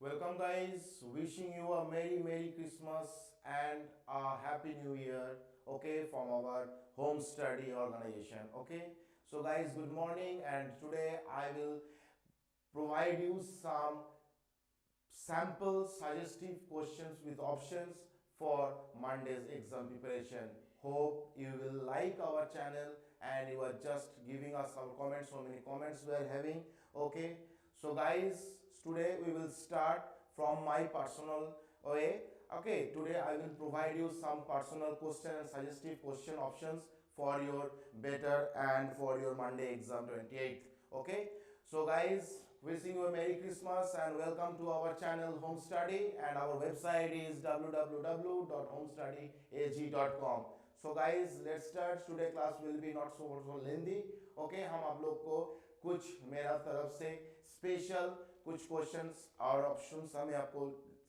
Welcome guys, wishing you a Merry Christmas and a Happy New Year, okay, from our home study organization, okay. So guys, good morning, and today I will provide you some sample suggestive questions with options for Monday's exam preparation. Hope you will like our channel and you are just giving us our comments. So many comments we are having, okay. So guys, today we will start from my personal way. Okay, today I will provide you some personal question and suggestive question options for your better and for your Monday exam 28th. Okay, so guys, wishing you a Merry Christmas and welcome to our channel Home Study, and our website is www.homestudyag.com. So guys, let's start. Today class will be not so lengthy. Okay, हम आप लोग को कुछ मेरा तरफ से special कुछ questions और ऑप्शंस मैं आपको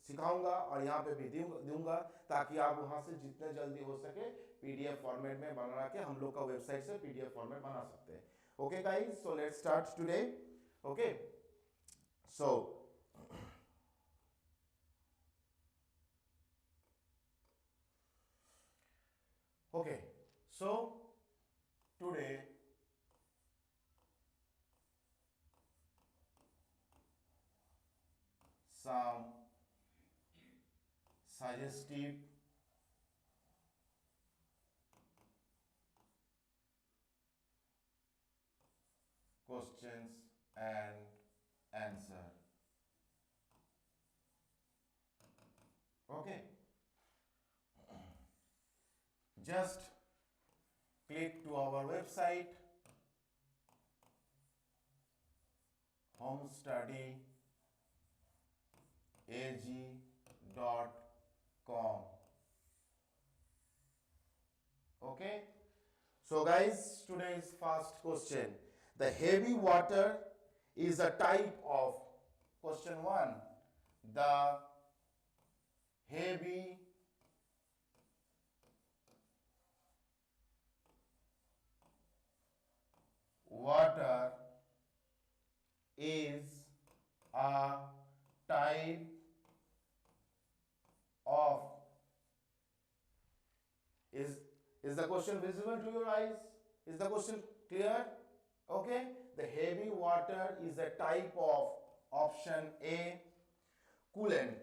सिखाऊंगा और यहाँ पे भी दूंगा ताकि आप वहां से जितने जल्दी हो सके पीडीएफ फॉर्मेट में बना के हम लोग का वेबसाइट से पीडीएफ फॉर्मेट बना सकते हैं. Okay guys, so let's start today. Okay, so okay, so today some suggestive questions and answer. Okay, just click to our website homestudyag.com. Okay, so guys, today's first question: the heavy water is a type of, question 1, the heavy water is a type of, is the question visible to your eyes? Is the question clear? Okay, the heavy water is a type of, option A, coolant,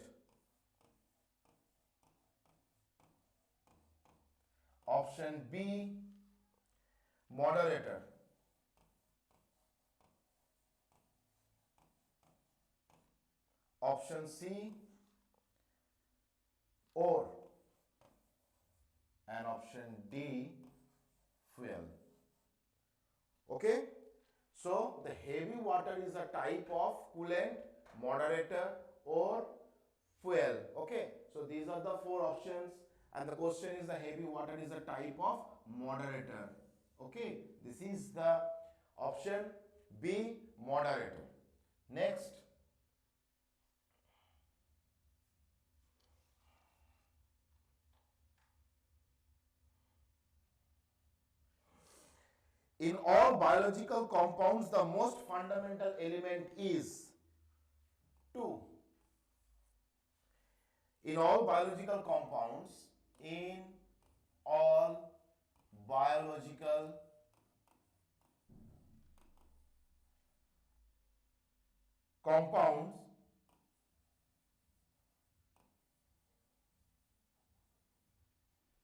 option B, moderator, option C, ore, and option D, fuel. Okay, so the heavy water is a type of coolant, moderator, or fuel. Okay, so these are the four options, and the question is the heavy water is a type of moderator. Okay, this is the option B, moderator. Next, in all biological compounds, the most fundamental element is 2. In all biological compounds, in all biological compounds,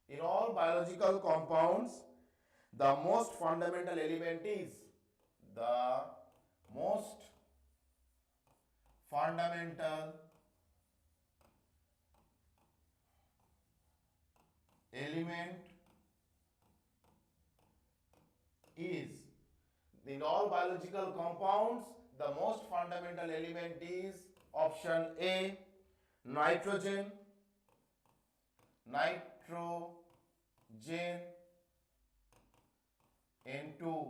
in all biological compounds, the most fundamental element is, the most fundamental element is, in all biological compounds, the most fundamental element is option A, nitrogen, N2,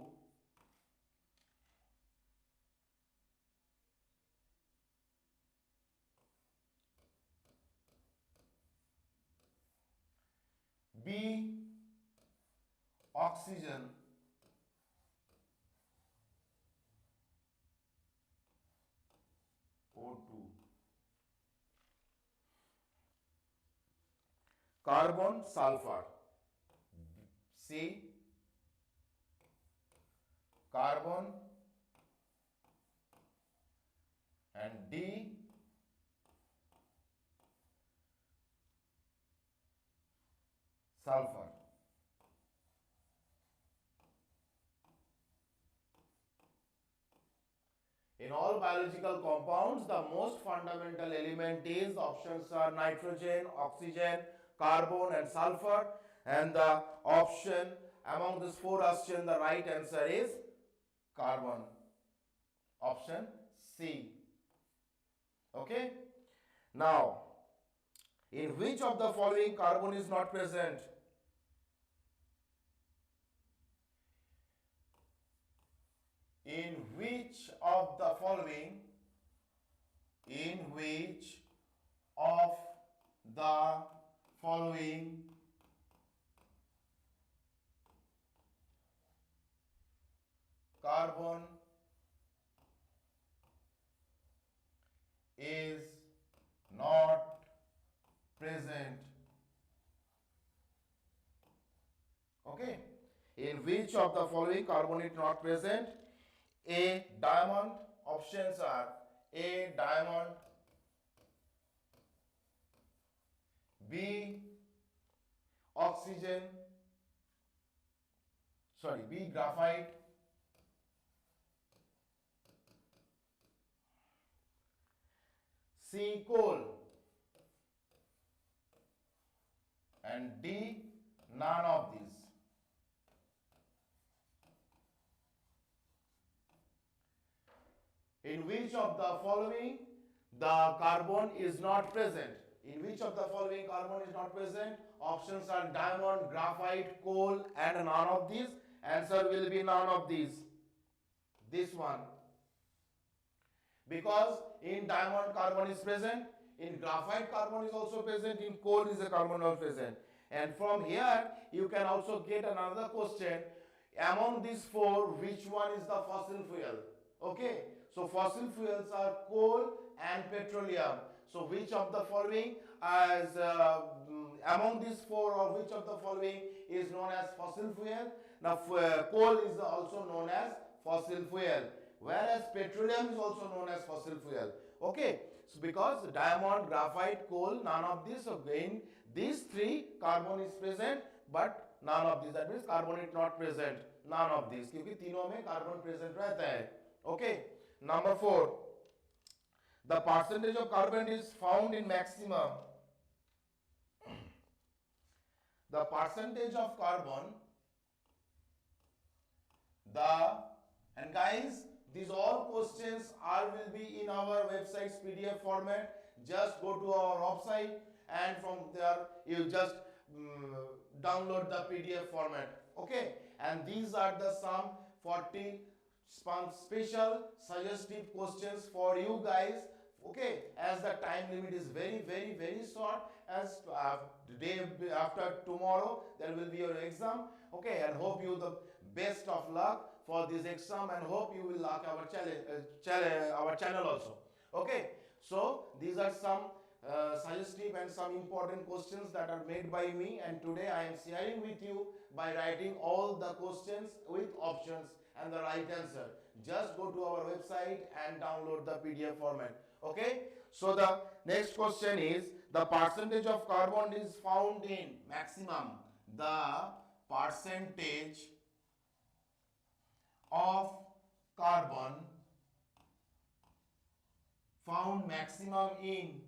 B, oxygen, O2. carbon, sulfur. C, carbon, and D, sulfur. In all biological compounds, the most fundamental element is, options are nitrogen, oxygen, carbon and sulfur, and the option among these four options, the right answer is carbon. Option C. Okay. Now, in which of the following carbon is not present? In which of the following, in which of the following carbon is not present? Okay. In which of the following carbon is not present? A, diamond. Options are A, diamond, B, oxygen, B, graphite, C, coal, and D, none of these. In which of the following the carbon is not present? In which of the following carbon is not present? Options are diamond, graphite, coal, and none of these. Answer will be none of these. This one. Because in diamond carbon is present, in graphite carbon is also present, in coal is a carbon also present. And from here you can also get another question. Among these four, which one is the fossil fuel? Okay. So fossil fuels are coal and petroleum. So which of the following among these four, or which of the following is known as fossil fuel? Now coal is also known as fossil fuel, whereas petroleum is also known as fossil fuel. Okay. So because diamond, graphite, coal, none of these. So in these three, carbon is present, but none of these. That means carbon is not present. None of these. क्योंकि तीनों में carbon present रहता है. Okay. Number 4, the percentage of carbon is found in maximum. The percentage of carbon, and guys, these all questions will be in our website's PDF format. Just go to our website and from there you just download the PDF format. Okay, and these are the some 40 special suggestive questions for you guys. Okay, as the time limit is very short, as day after tomorrow there will be your exam. Okay, and hope you the best of luck for this exam, and hope you will like our our channel also. Okay, so these are some suggestive and some important questions that are made by me, and today I am sharing with you by writing all the questions with options and the right answer. Just go to our website and download the PDF format. Okay, so the next question is, the percentage of carbon is found in maximum. The percentage of carbon found maximum in,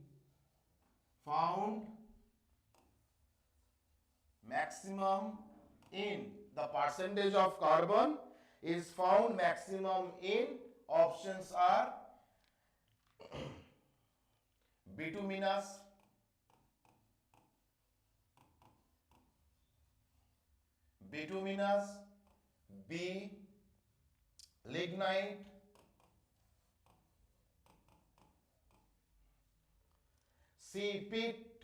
the percentage of carbon is found maximum in, options are bituminous, B, lignite, C, peat,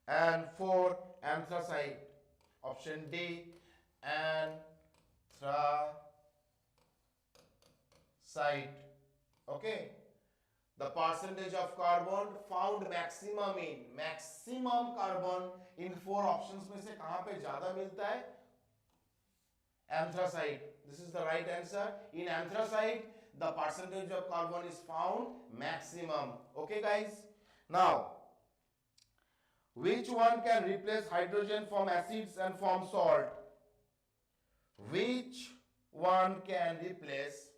and 4, anthracite. Option D, anthracite. Okay, The percentage of carbon found maximum carbon in 4 options में से कहाँ पे ज़्यादा मिलता है? Anthracite. This is the right answer. In anthracite, the percentage of carbon is found maximum. Okay, guys. Now, which one can replace hydrogen from acids and form salt? Which one can replace?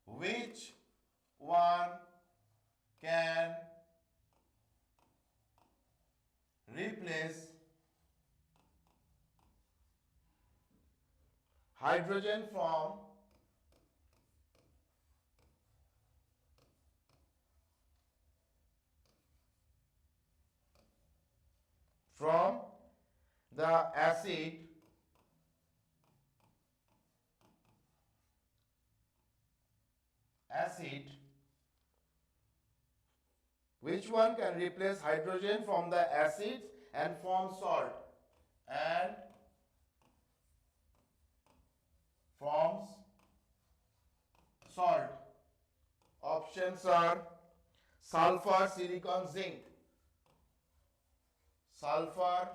Which one can replace hydrogen from the acid which one can replace hydrogen from the acids and form salt and forms salt? Options are sulfur, silicon, zinc. Sulfur,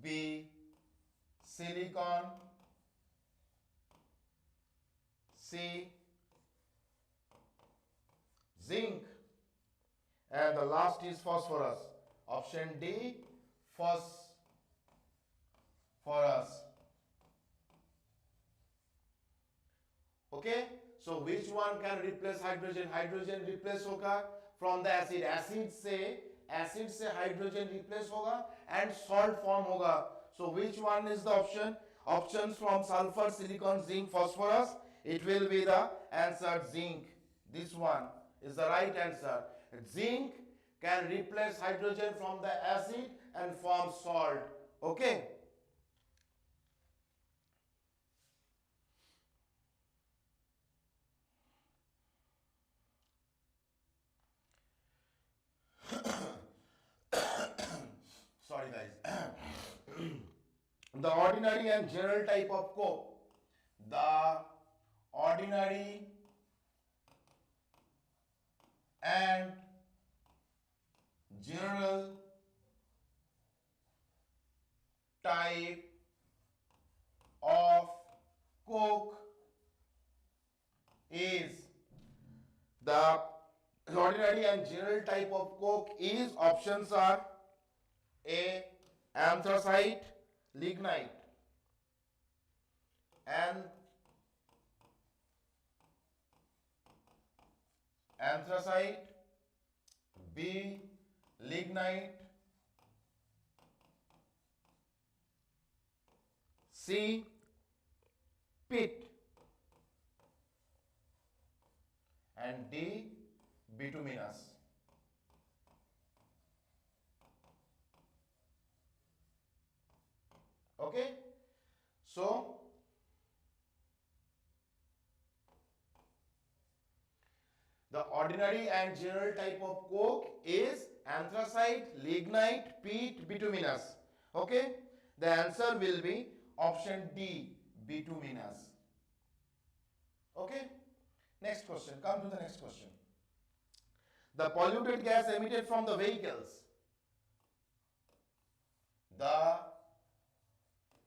B, silicon, C, zinc, and the last is phosphorus. Option D, phosphorus. Okay, so which one can replace hydrogen? Hydrogen replace होगा from the acid. acid से hydrogen replace होगा and salt form होगा. So which one is the option? Options from sulfur, silicon, zinc, phosphorus. It will be the answer zinc. This one is the right answer. Zinc can replace hydrogen from the acid and form salt. Okay. Sorry guys. The ordinary and general type of coke. The ordinary and general type of coke is the ordinary and general type of coke is options are A, anthracite, lignite, and anthracite, B, lignite, C, pit, and D, bituminous. Okay, so the ordinary and general type of coke is anthracite, lignite, peat, bituminous. Okay, the answer will be option D, bituminous. Okay, next question. Come to the next question. The polluted gas emitted from the vehicles. The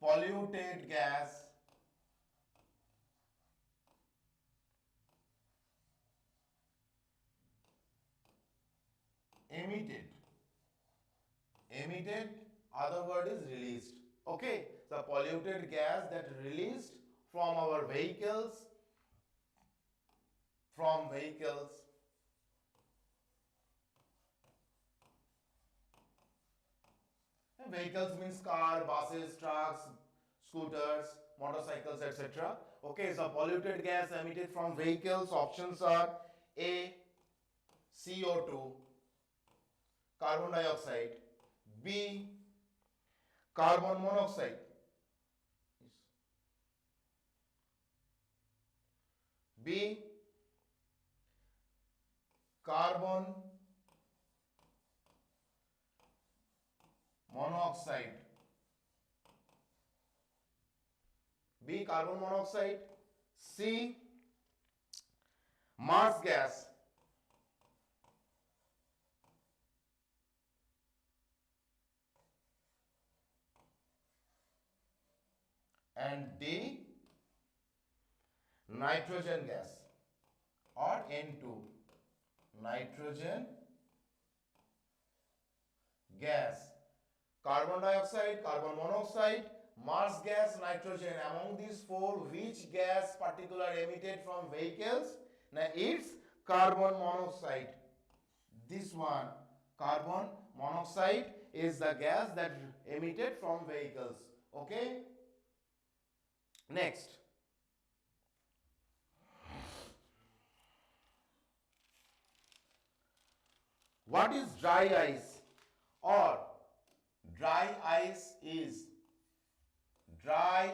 polluted gas emitted, other word is released. Okay, the polluted gas that released from our vehicles, vehicles means car, buses, trucks, scooters, motorcycles, etc. Okay, so polluted gas emitted from vehicles, options are A, CO2, carbon dioxide, B, carbon monoxide, B, carbon monoxide, B, carbon monoxide, C, Mars gas. And D, nitrogen gas or N2, nitrogen gas. Carbon dioxide, carbon monoxide, Mars gas, nitrogen. Among these four, which gas particular emitted from vehicles? Now it's carbon monoxide. This one, carbon monoxide, is the gas that emitted from vehicles. Okay? Next. What is dry ice? Or dry ice is dry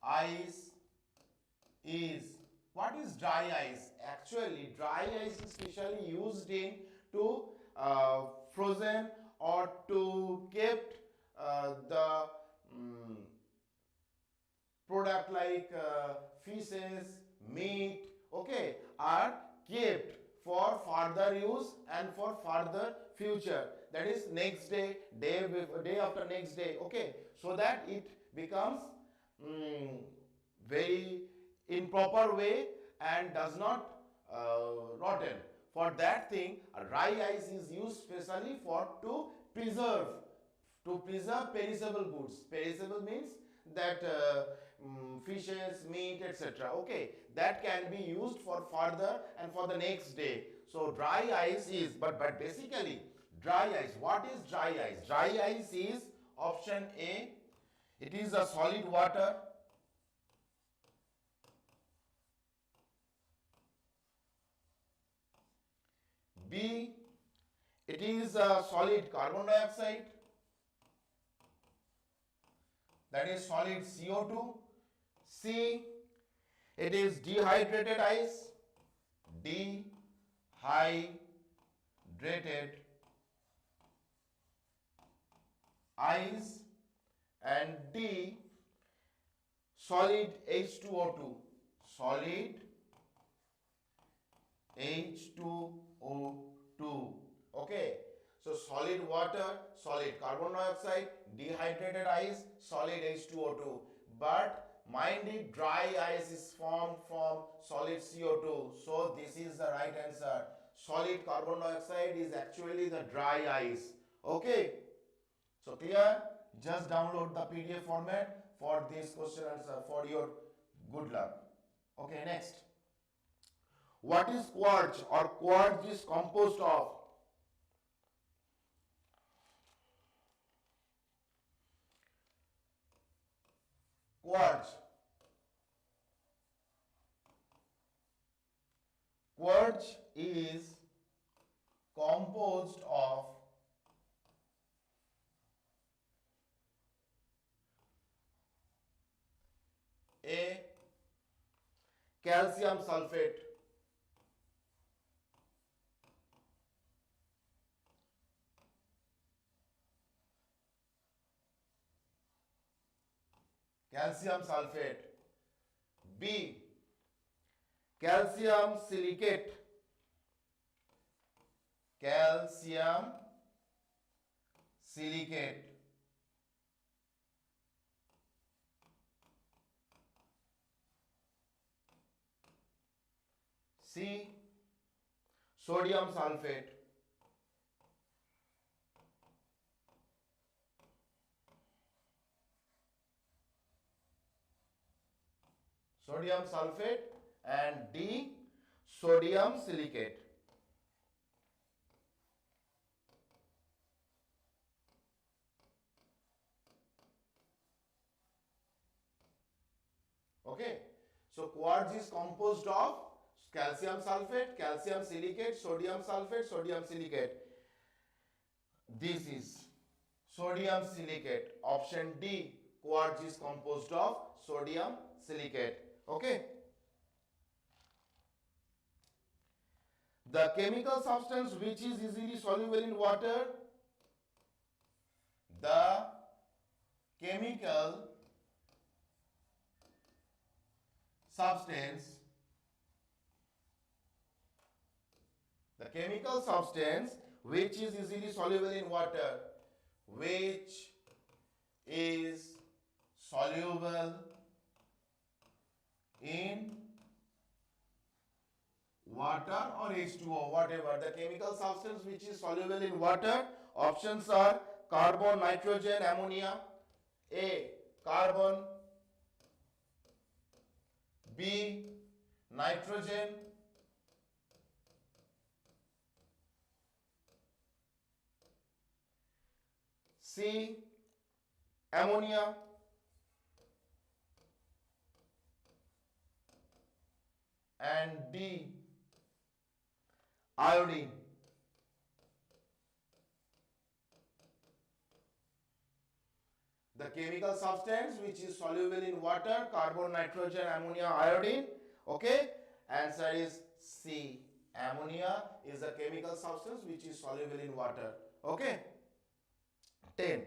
ice is what is dry ice? Actually, dry ice is specially used in to frozen or to kept the product like fishes, meat, okay, are kept for further use and for further future. That is next day, day after next day, okay, so that it becomes very in proper way and does not rotten. For that thing, a dry ice is used specially for to preserve perishable goods. Perishable means that fishes, meat, etc. Okay, that can be used for further and for the next day. So dry ice is, but basically dry ice. What is dry ice? Dry ice is option A. It is a solid water. B. It is a solid carbon dioxide. That is solid CO2. C. It is dehydrated ice. Dehydrated ice. And D. Solid H2O2. Solid H2O2. Okay. So solid water, solid carbon dioxide, dehydrated ice, solid H2O2. But mind it, dry ice is formed from solid CO2. So this is the right answer. Solid carbon dioxide is actually the dry ice. Okay. So clear? Just download the PDF format for this question answer for your good luck. Okay, next. What is quartz or quartz is composed of? Quartz. Quartz is composed of A. Calcium sulfate. Calcium sulfate. B. Calcium silicate. Calcium silicate. C. Sodium sulfate. Sodium sulfate. And D. Sodium silicate. Okay. So quartz is composed of calcium sulfate, calcium silicate, sodium sulfate, sodium silicate. This is sodium silicate. Option D. Quartz is composed of sodium silicate. Okay. The chemical substance which is easily soluble in water. The chemical substance chemical substance which is easily soluble in water, which is soluble in water or H2O, whatever. The chemical substance which is soluble in water, options are carbon, nitrogen, ammonia. A. Carbon. B. Nitrogen. C. Ammonia. And D. Iodine. The chemical substance which is soluble in water, carbon, nitrogen, ammonia, iodine. Okay, answer is C. Ammonia is a chemical substance which is soluble in water. Okay. 10.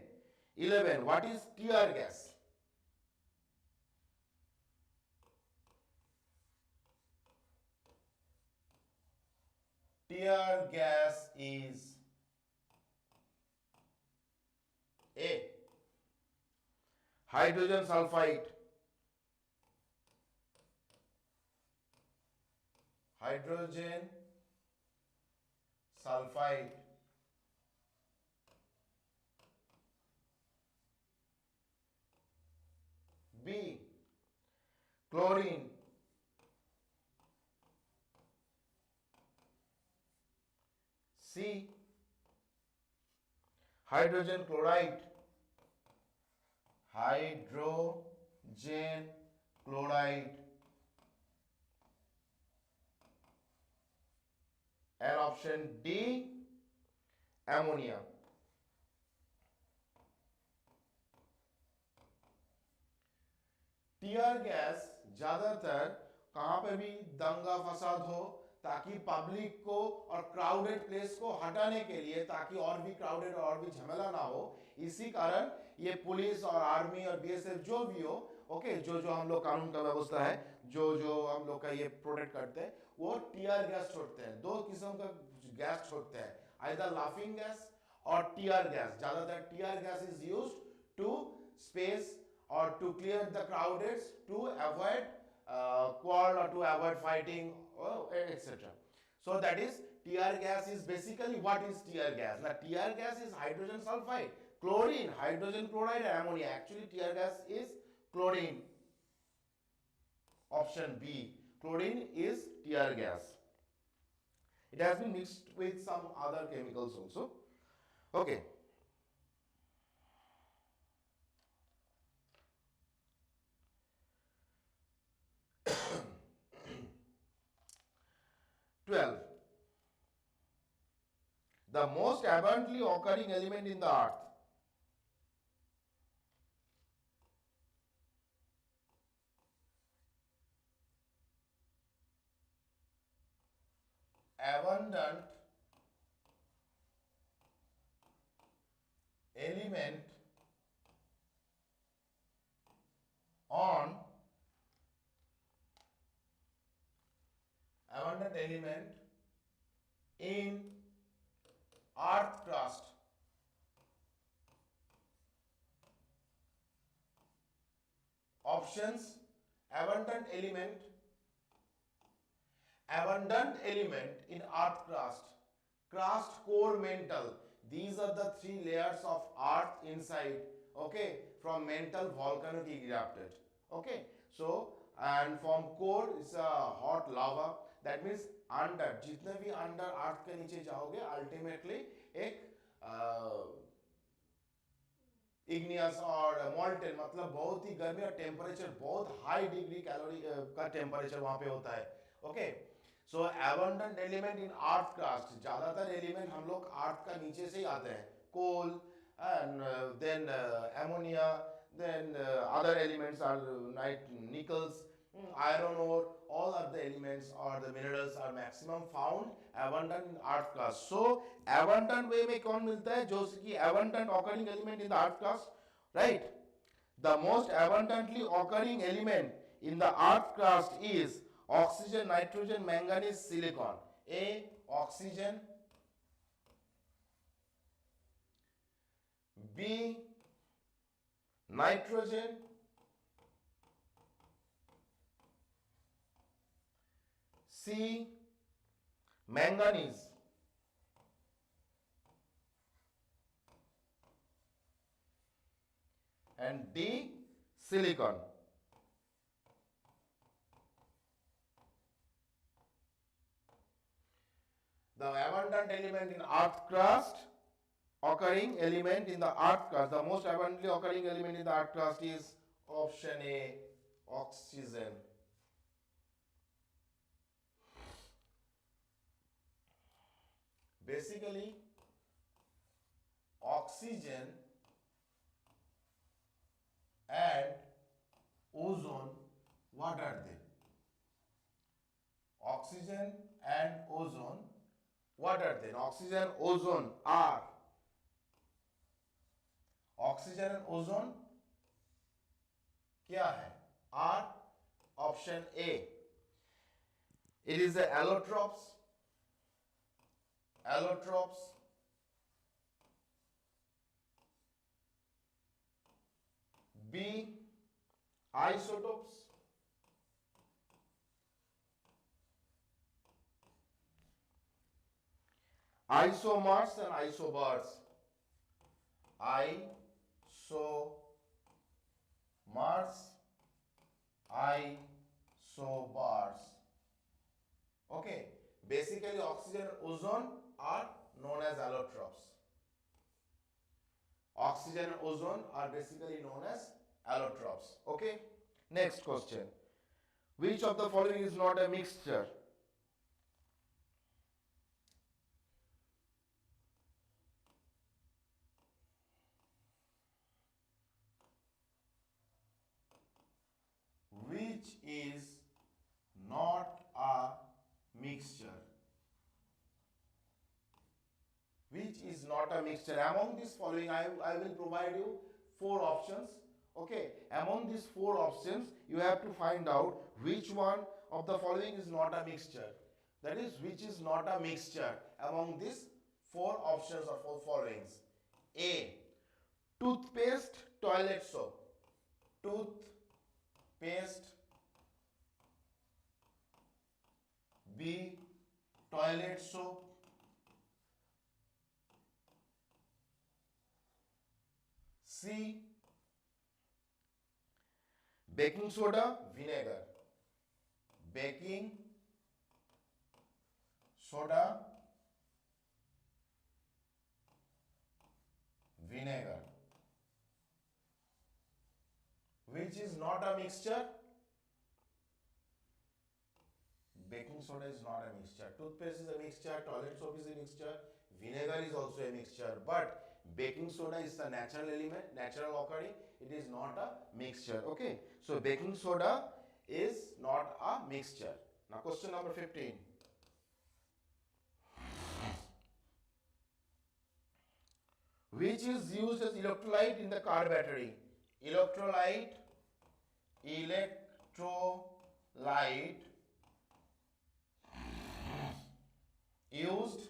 11. What is tear gas? Tear gas is A. Hydrogen sulfide. Hydrogen sulfide. B. Chlorine. C. Hydrogen chloride. Hydrogen chloride. And option D. Ammonia. Tier gas ज्यादातर कहां पे भी दंगा फसाद हो ताकि public को और क्राउडेड प्लेस को हटाने के लिए, ताकि और भी क्राउडेड और भी झमेला ना हो, इसी कारण ये पुलिस और आर्मी और बीएसएफ जो भी हो, ओके, जो जो हम लोग कानून का व्यवस्था है, जो जो हम लोग का ये प्रोटेक्ट करते हैं, वो टीयर गैस छोड़ते हैं. दो किस्म का गैस छोड़ते हैं, आइदर लाफिंग गैस और टीयर गैस. ज्यादातर tear gas is used to space or to clear the crowds, to avoid quarrel or to avoid fighting, etc. So that is, tear gas is basically, what is tear gas? Now tear gas is hydrogen sulfide, chlorine, hydrogen chloride and ammonia. Actually tear gas is chlorine. Option B, chlorine is tear gas. It has been mixed with some other chemicals also. Okay. 12. The most abundantly occurring element in the earth. Abundant element on abundant element in earth crust. Options: abundant element in earth crust, crust, core, mantle. These are the three layers of earth inside, okay, from mantle volcano erupted, okay. So and from core is a hot lava. That means under, जितने भी under अर्थ के नीचे जाओगे, ultimately एक igneous और molten, मतलब बहुत ही गर्मी और टेम्परेचर बहुत हाई डिग्री कैलोरी का टेम्परेचर वहां पे होता है. Okay, so abundant element in earth crust. ज्यादातर एलिमेंट हम लोग अर्थ का नीचे से ही आते हैं, coal and then ammonia, then other elements are nickels, iron ore. All of the elements or the minerals are maximum found abundant in earth crust. So abundant way में कौन मिलता है? जो कि abundant occurring element in the earth crust, right? The most abundantly occurring element in the earth crust is oxygen, nitrogen, manganese, silicon. A. Oxygen. B. Nitrogen. C. Manganese. And D. Silicon. The abundant element in earth crust, occurring element in the earth crust, the most abundantly occurring element in the earth crust is option A, oxygen. Basically, oxygen and ozone, what are they? Oxygen and ozone, what are they? Oxygen, ozone are, oxygen and ozone क्या है? Are option A. It is the allotropes. Allotropes. B. Isotopes. Isomers and isobars. Isomers, isobars. Okay. Basically, oxygen and ozone are known as allotropes. Oxygen and ozone are basically known as allotropes. Okay. Next question. Which of the following is not a mixture? Which is not a mixture? Which is not a mixture? Among these following, I will provide you 4 options. Okay, among these 4 options, you have to find out which one of the following is not a mixture. That is, which is not a mixture among these 4 options or 4 followings. A. Toothpaste, toilet soap. Toothpaste. B. Toilet soap. C. Baking soda, vinegar. Baking soda, vinegar. Which is not a mixture? Baking soda is not a mixture. Toothpaste is a mixture. Toilet soap is a mixture. Vinegar is also a mixture. But baking soda is the natural element, natural occurring. It is not a mixture. Okay. So baking soda is not a mixture. Now question number 15. Which is used as electrolyte in the car battery? Electrolyte used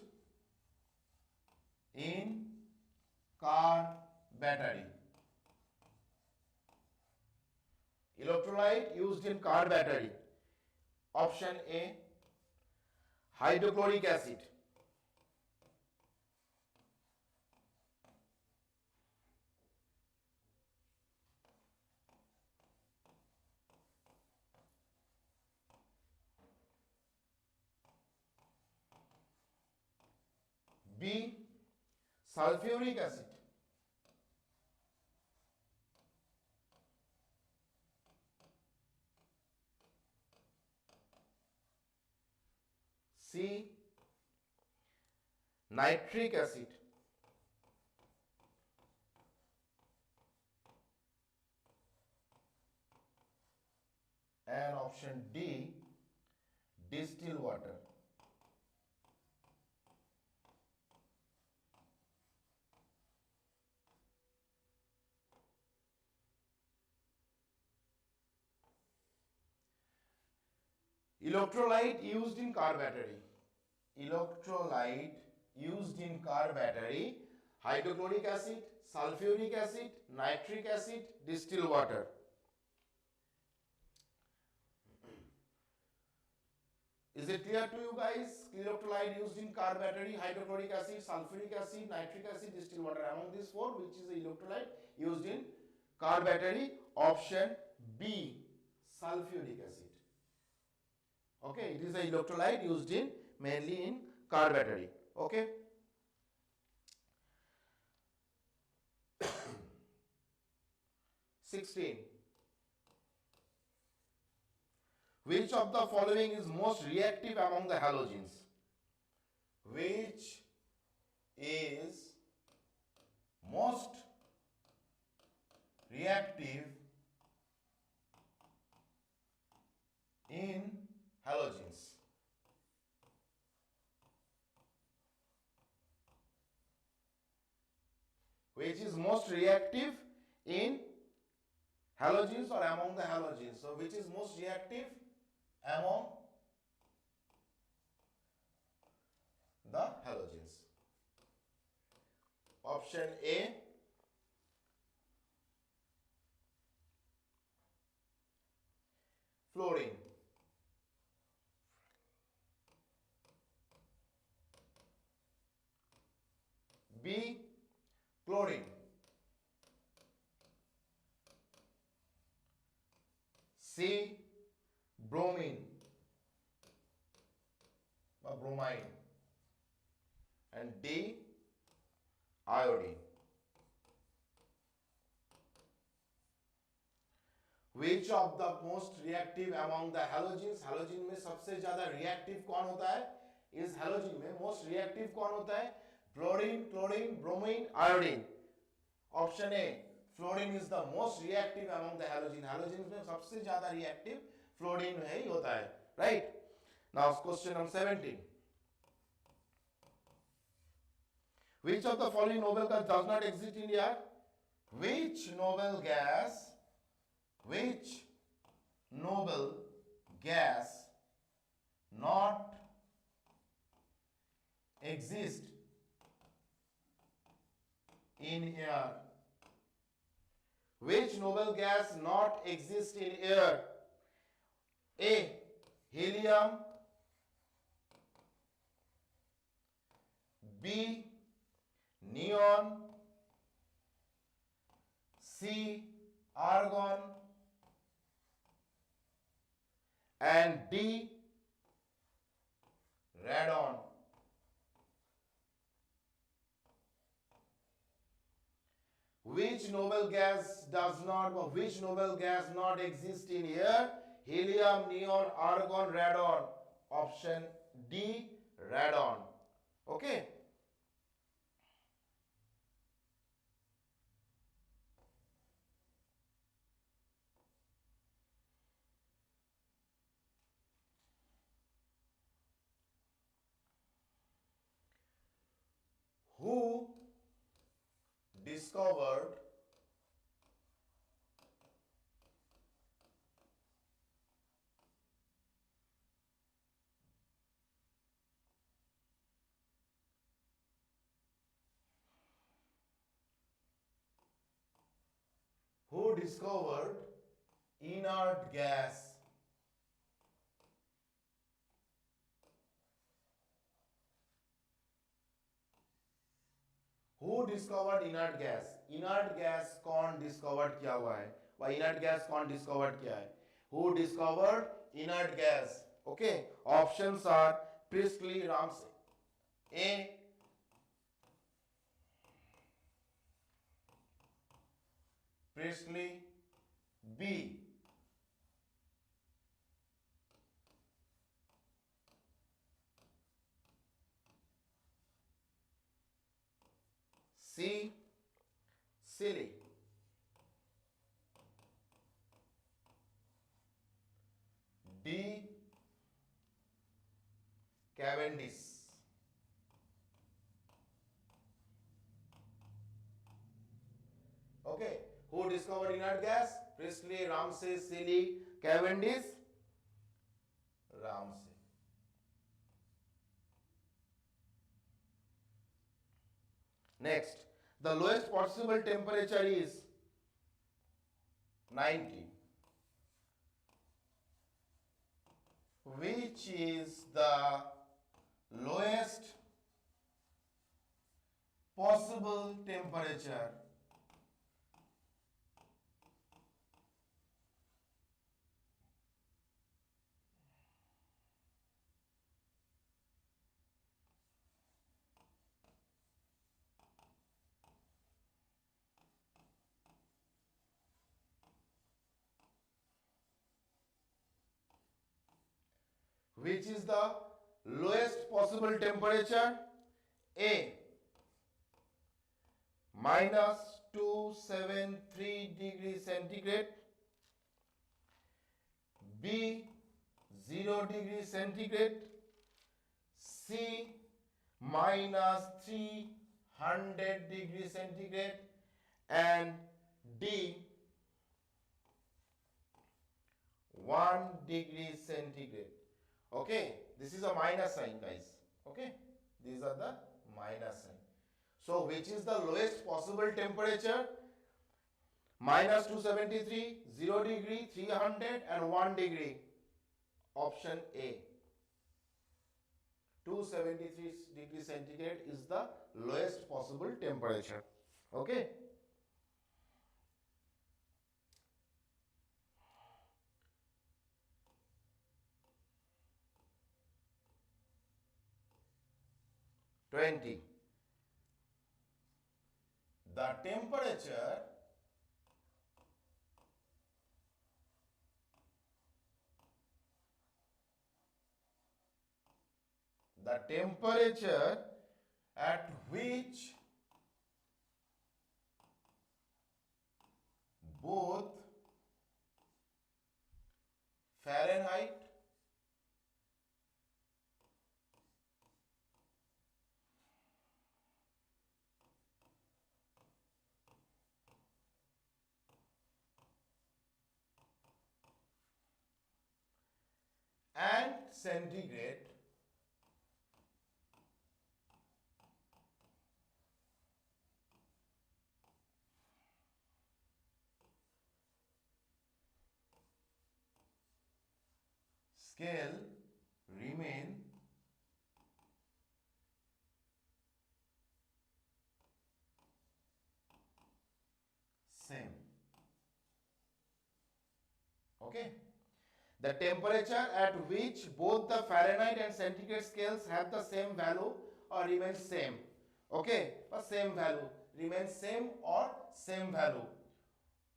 in car battery. Electrolyte used in car battery. Option A, hydrochloric acid. B, sulfuric acid. C, nitric acid. And option D, distilled water. Electrolyte used in car battery. electrolyte used in car battery: hydrochloric acid, sulfuric acid, nitric acid, distilled water. Is it clear to you guys? Electrolyte used in car battery: hydrochloric acid, sulfuric acid, nitric acid, distilled water. Among these four, which is the electrolyte used in car battery? Option B, sulfuric acid. Okay, it is a electrolyte used in mainly in car battery. Okay. (16) Which of the following is most reactive among the halogens? Which is most reactive in halogens? Which is most reactive in halogens or among the halogens? So which is most reactive among the halogens? Option A, fluorine. B, chlorine. C, bromine or bromine. And D, iodine. Which of the most reactive among the halogens? Halogen में सबसे ज़्यादा reactive कौन होता है? इस halogen में most reactive कौन होता है? Fluorine, chlorine, bromine, iodine. Option A, fluorine is the most reactive among the halogen. Halogens में सबसे ज़्यादा reactive fluorine है ही होता है, right? Now question number 17. Which of the following noble gas does not exist in air? Which noble gas not exist in air? Which noble gas not exist in air? A, helium. B, neon. C, argon. And D, radon. Which noble gas not exist in air? Helium, neon, argon, radon. Option D, radon. Okay. Who discovered inert gas? Who discovered inert gas? Inert gas कौन discovered किया हुआ है? वह inert gas कौन discovered किया है? Who discovered inert gas? Okay. Options are Priestley, Ramsay. A, Priestley. B, C, Seeley. D, Cavendish. Okay. Who discovered inert gas? Priestley, Ramsay, Seeley, Cavendish. Ramsay. Next, the lowest possible temperature is 90. Which is the lowest possible temperature which is the lowest possible temperature? A, minus 273 degrees centigrade. B, 0 degrees centigrade. C, minus 300 degrees centigrade. And D, 1 degree centigrade. Okay, this is a minus sign, guys. Okay, these are the minus sign. So which is the lowest possible temperature? Minus 273, 0 degree, 300 and 1 degree. Option A. 273 degrees centigrade is the lowest possible temperature. Okay. The temperature at which both Fahrenheit and centigrade scale remain same. Okay. The temperature at which both the Fahrenheit and centigrade scales have the same value or remain same. Okay, or same value, remain same or same value.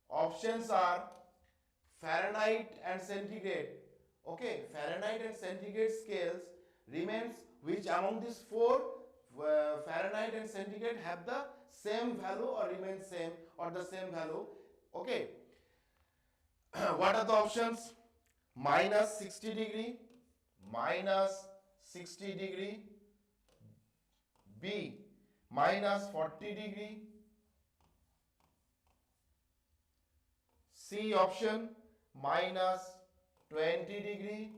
Options are Fahrenheit and centigrade. Okay, Fahrenheit and centigrade scales remains which among these four Fahrenheit and centigrade have the same value or remain same or the same value. Okay. What are the options? Minus 60 degree, minus 60 degree, B, minus 40 degree, C option, minus 20 degree,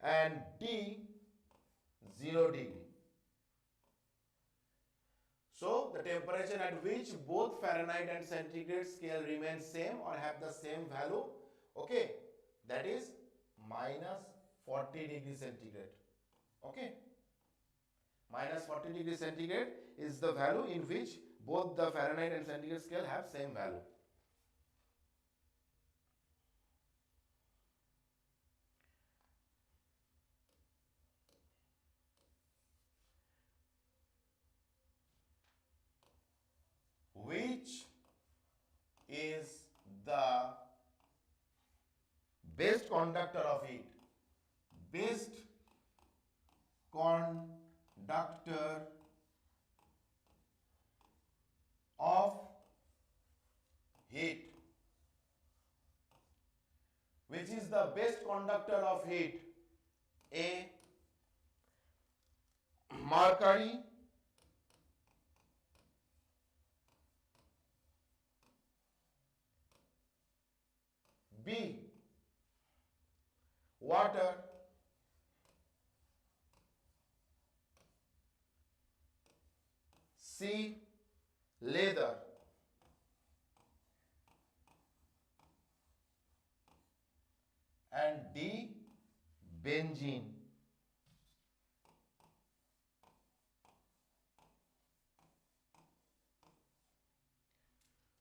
and D, 0 degree. So the temperature at which both Fahrenheit and centigrade scale remain same or have the same value, okay, that is minus 40 degrees centigrade. Okay, minus 40 degrees centigrade is the value in which both the Fahrenheit and centigrade scale have same value. Which is the best conductor of heat? Best conductor of heat. Which is the best conductor of heat? A, mercury, B, water, C. Leather. And D. Benzene.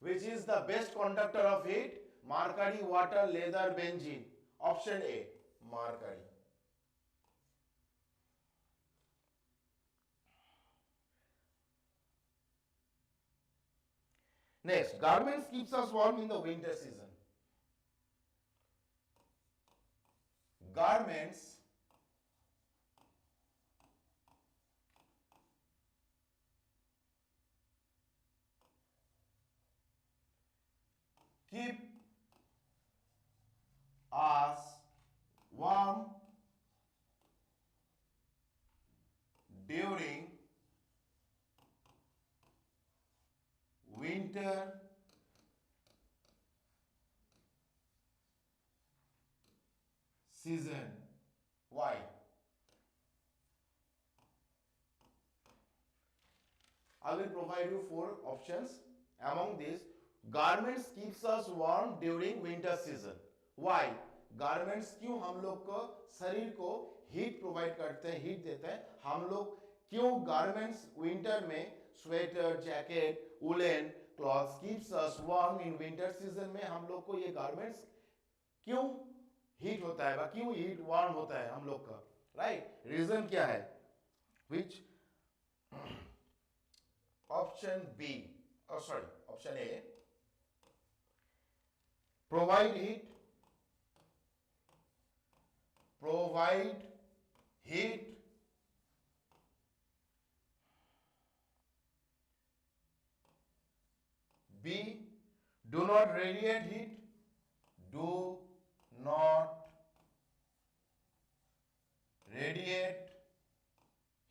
Which is the best conductor of heat? Mercury, water, leather, benzene. Option A, mercury. Next, garments keeps us warm in the winter season. Garments keep us warm during winter season. Why? I will provide you 4 options. Among these, garments keeps us warm during winter season. Why? Garments क्यों हम लोग को शरीर को heat provide करते हैं, heat देते हैं? हम लोग क्यों गारमेंट्स विंटर में sweater, jacket, woollen clothes keeps us warm in winter season में हम लोग को ये गारमेंट्स क्यों हीट होता है, क्यों हीट वार्म होता है हम लोग का? राइट, रीजन क्या है? Which option B, option A, provide heat, B, do not radiate heat, do not radiate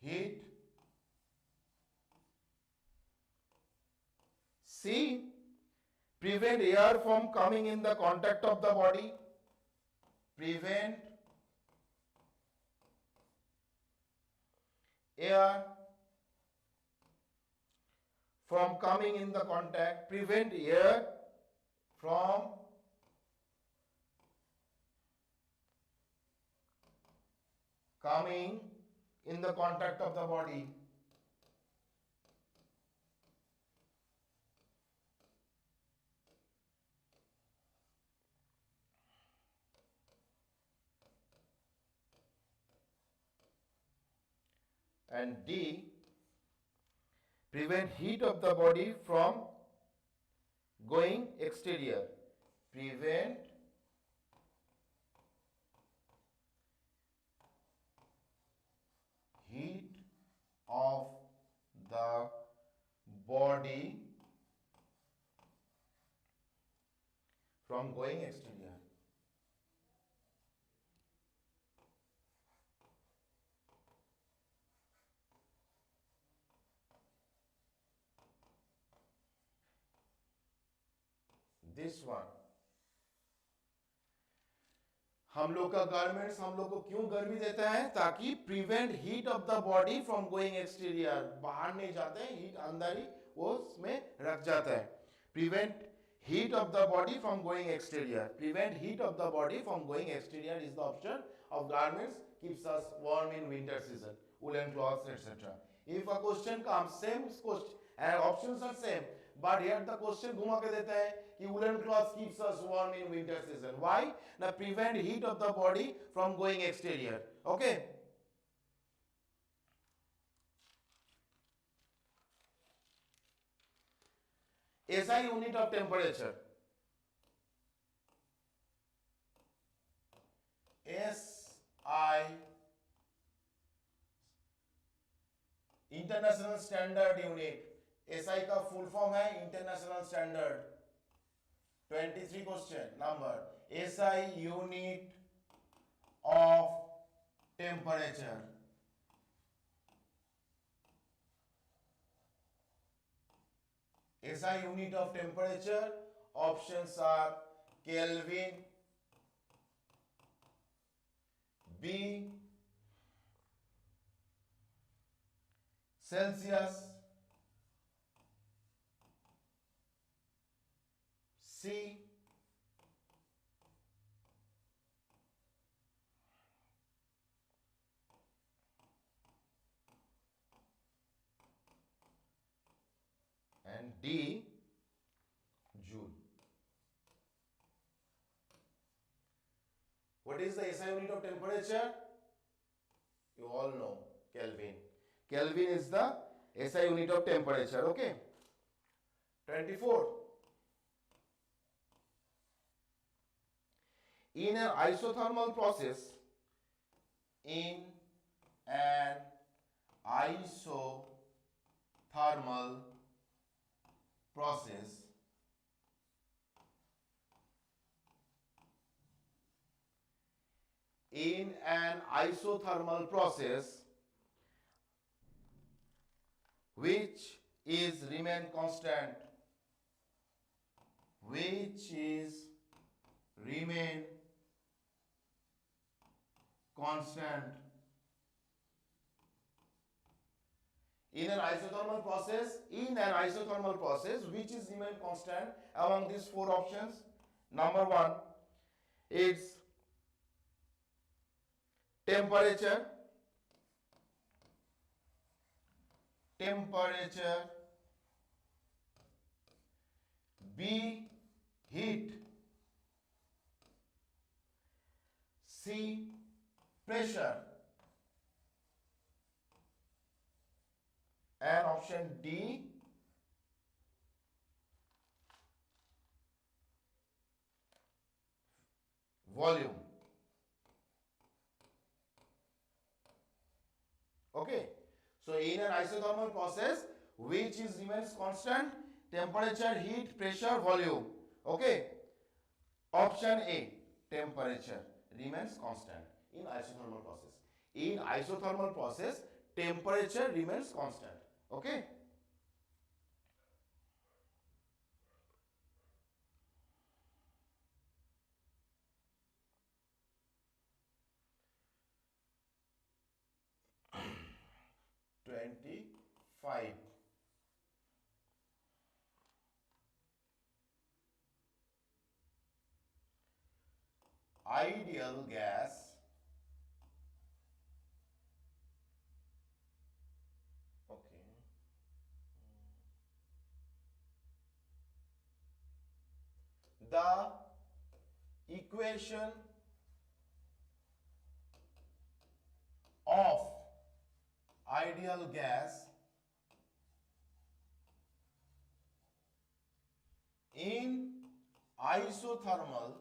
heat. C, prevent air from coming in the contact of the body, prevent air from coming in the contact, prevent air from coming in the contact of the body. And D, prevent heat of the body from going exterior. Prevent heat of the body from going exterior. This one, हम लोग का garments हम लोग को क्यों गर्मी देता है? ताकि prevent heat of the body from going exterior, बाहर नहीं जाते हैं, हीट अंदर ही वो उसमें रख जाता है. Prevent heat of the body from going exterior. Prevent heat of the body from going exterior is the option of garments keeps us warm in winter season. Woolen cloths, etc. If a question comes, same question and options are same, but here the question घुमा के देता है कि woolen cloths keeps us warm in winter season. Why? Now prevent heat of the body from going exterior. Okay. SI unit of temperature. SI international standard unit. SI का full form है international standard. 23 question number. SI unit of temperature. SI unit of temperature, options are Kelvin, B, Celsius, C, and D, joule. What is the SI unit of temperature? You all know, Kelvin. Kelvin is the SI unit of temperature, okay? 24. In an isothermal process, in an isothermal process, in an isothermal process which is remain constant, which is remain constant, in an isothermal process which is remain constant among these four options. Number one, it's temperature, B, heat, C, pressure, and option D, volume. Okay, so in an isothermal process which is remains constant, temperature, heat, pressure, volume. Okay, option A, temperature remains constant in isothermal process. In isothermal process, temperature remains constant. Okay. Five. Ideal gas, okay, the equation of ideal gas in isothermal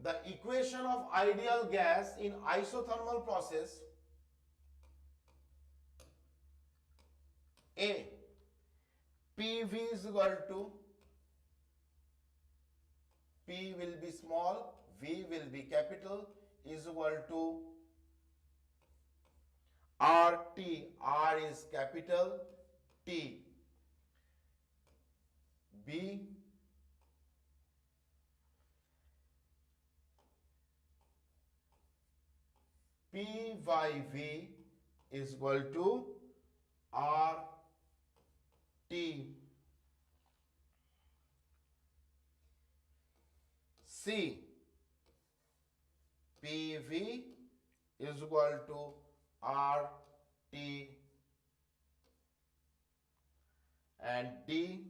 the equation of ideal gas in isothermal process A, PV is equal to, P will be small, V will be capital, is equal to RT, R is capital, T, B, P by V is equal to R T, C, PV is equal to R T, and D,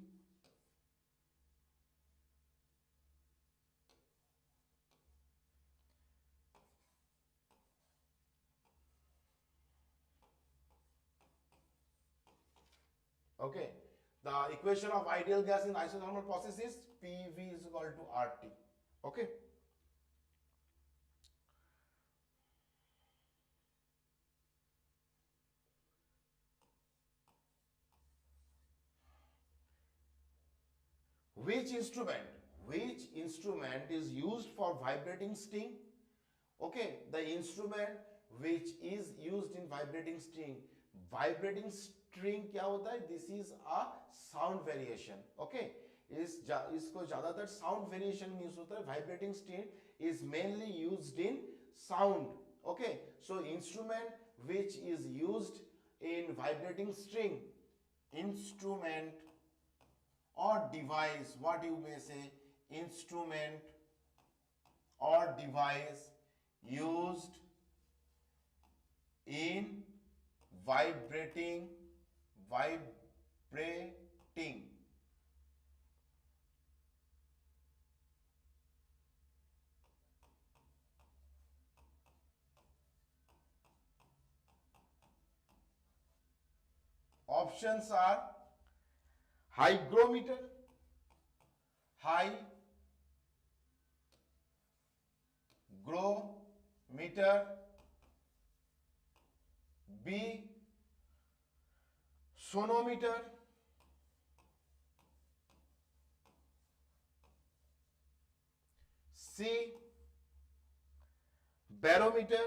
okay. The equation of ideal gas in isothermal process is PV is equal to RT. Okay. Which instrument is used for vibrating string? Okay, the instrument which is used in vibrating string क्या होता है? This is a sound variation. Okay, इसको ज़्यादातर sound variation में use होता है. Vibrating string is mainly used in sound. Okay, so instrument which is used in vibrating string. Instrument or device, what you may say, instrument or device used in vibrating options are hygrometer, hygrometer, B sonometer, C barometer,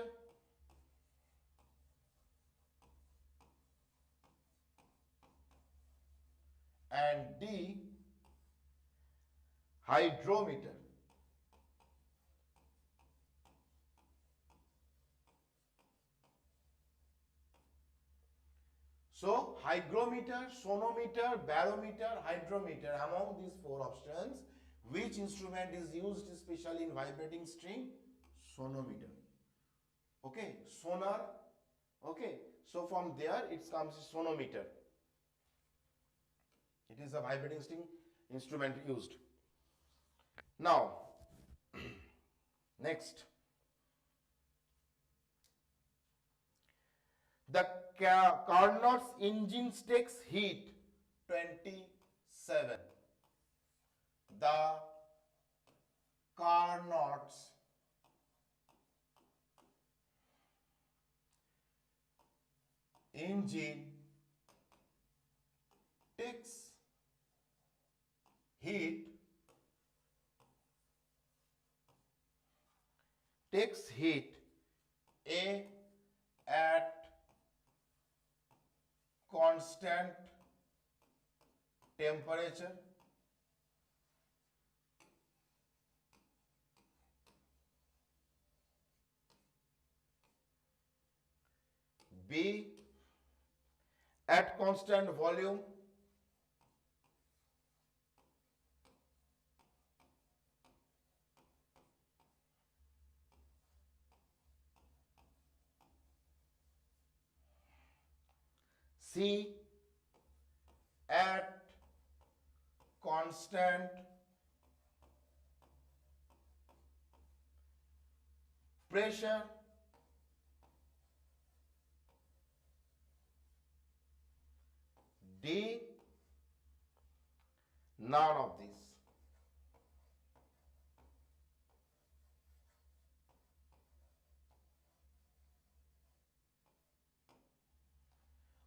and D hydrometer. So hygrometer, sonometer, barometer, hydrometer, among these four options, which instrument is used especially in vibrating string? Sonometer. Okay, sonar. Okay, so from there it comes sonometer. It is a vibrating string instrument used. Now, next. The Carnot's engine takes heat. 27. The Carnot's engine takes heat A at constant temperature, B at constant volume, C at constant pressure, D none of these.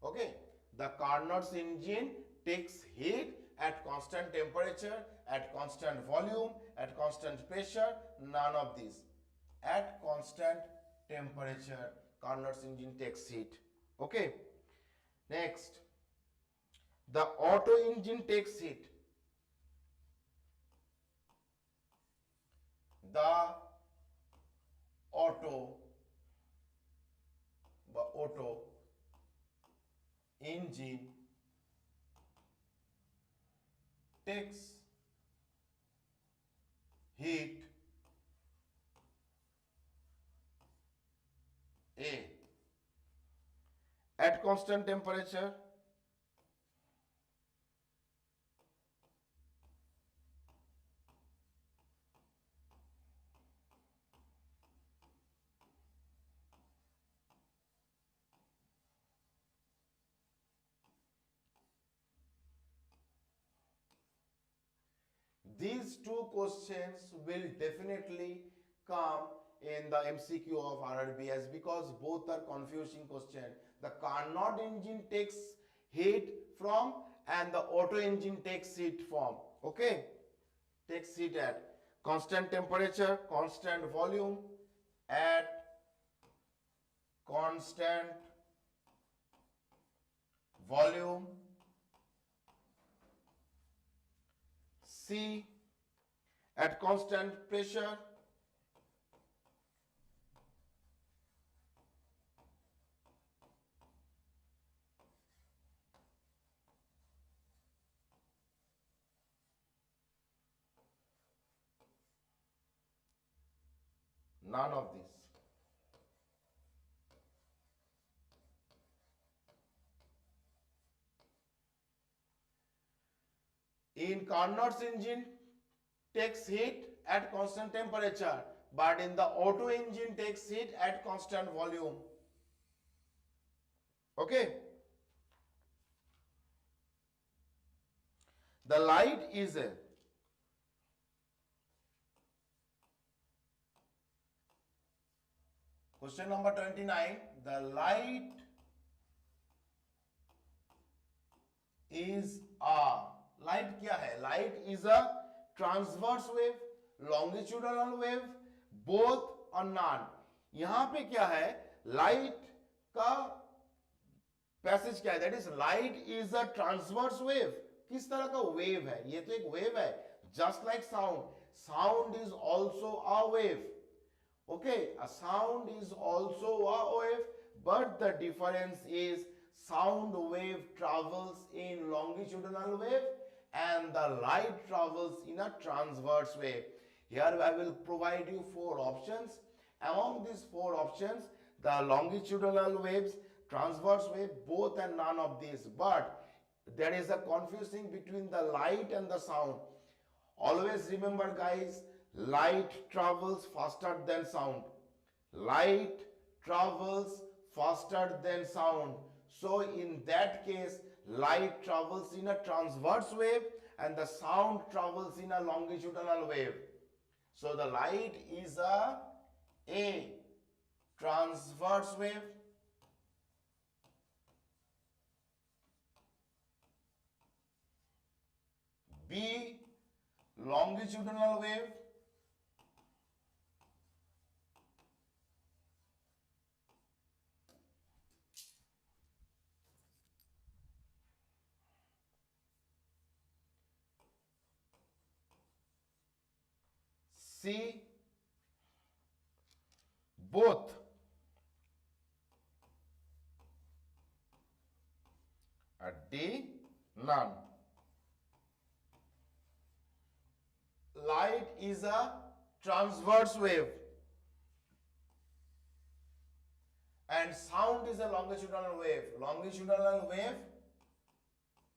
Okay, the Carnot's engine takes heat at constant temperature, at constant volume, at constant pressure, none of these. At constant temperature, Carnot's engine takes heat. Okay, next, the Otto engine takes heat. The Otto engine takes heat A at constant temperature, these two questions will definitely come in the MCQ of RRBS because both are confusing question. The Carnot engine takes heat from and the Otto engine takes heat from. Okay, takes heat at constant temperature, constant volume, at constant volume, C at constant pressure, None of this. In Carnot's engine takes heat at constant temperature, but in the Otto engine takes heat at constant volume. Okay. The light is a question number 29. The light is a light क्या है? Light is a transverse wave, longitudinal wave, both or none. यहाँ पे क्या है? Light का passage क्या है? That is, light is a transverse wave. किस तरह का wave है? ये तो एक wave है. Just like sound. Sound is also a wave. Okay, a sound is also a wave, but the difference is sound wave travels in longitudinal wave and the light travels in a transverse wave. Here I will provide you 4 options. Among these 4 options, the longitudinal waves, transverse wave, both and none of these. But there is a confusing between the light and the sound. Always remember guys, light travels faster than sound. Light travels faster than sound. So in that case, light travels in a transverse wave and the sound travels in a longitudinal wave. So the light is a transverse wave, B, longitudinal wave, C, both, D, none. Light is a transverse wave and sound is a longitudinal wave. Longitudinal wave,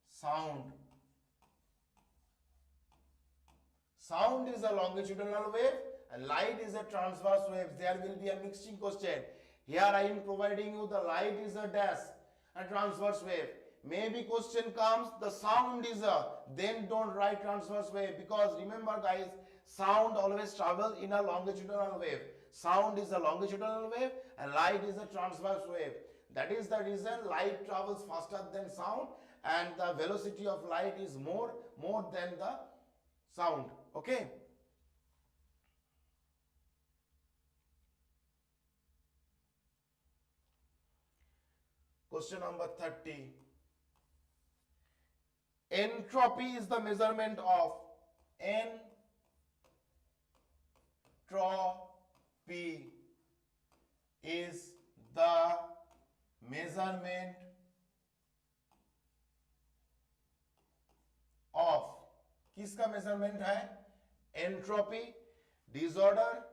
sound. Sound is a longitudinal wave and light is a transverse wave. There will be a mixing question. Here I am providing you the light is a dash and transverse wave. Maybe question comes, the sound is a, then don't write transverse wave, because remember guys, sound always travels in a longitudinal wave. Sound is a longitudinal wave and light is a transverse wave. That is the reason light travels faster than sound and the velocity of light is more than the sound. Okay. Question number 30. Entropy is the measurement of entropy is the measurement of, किसका measurement है? Entropy, disorder,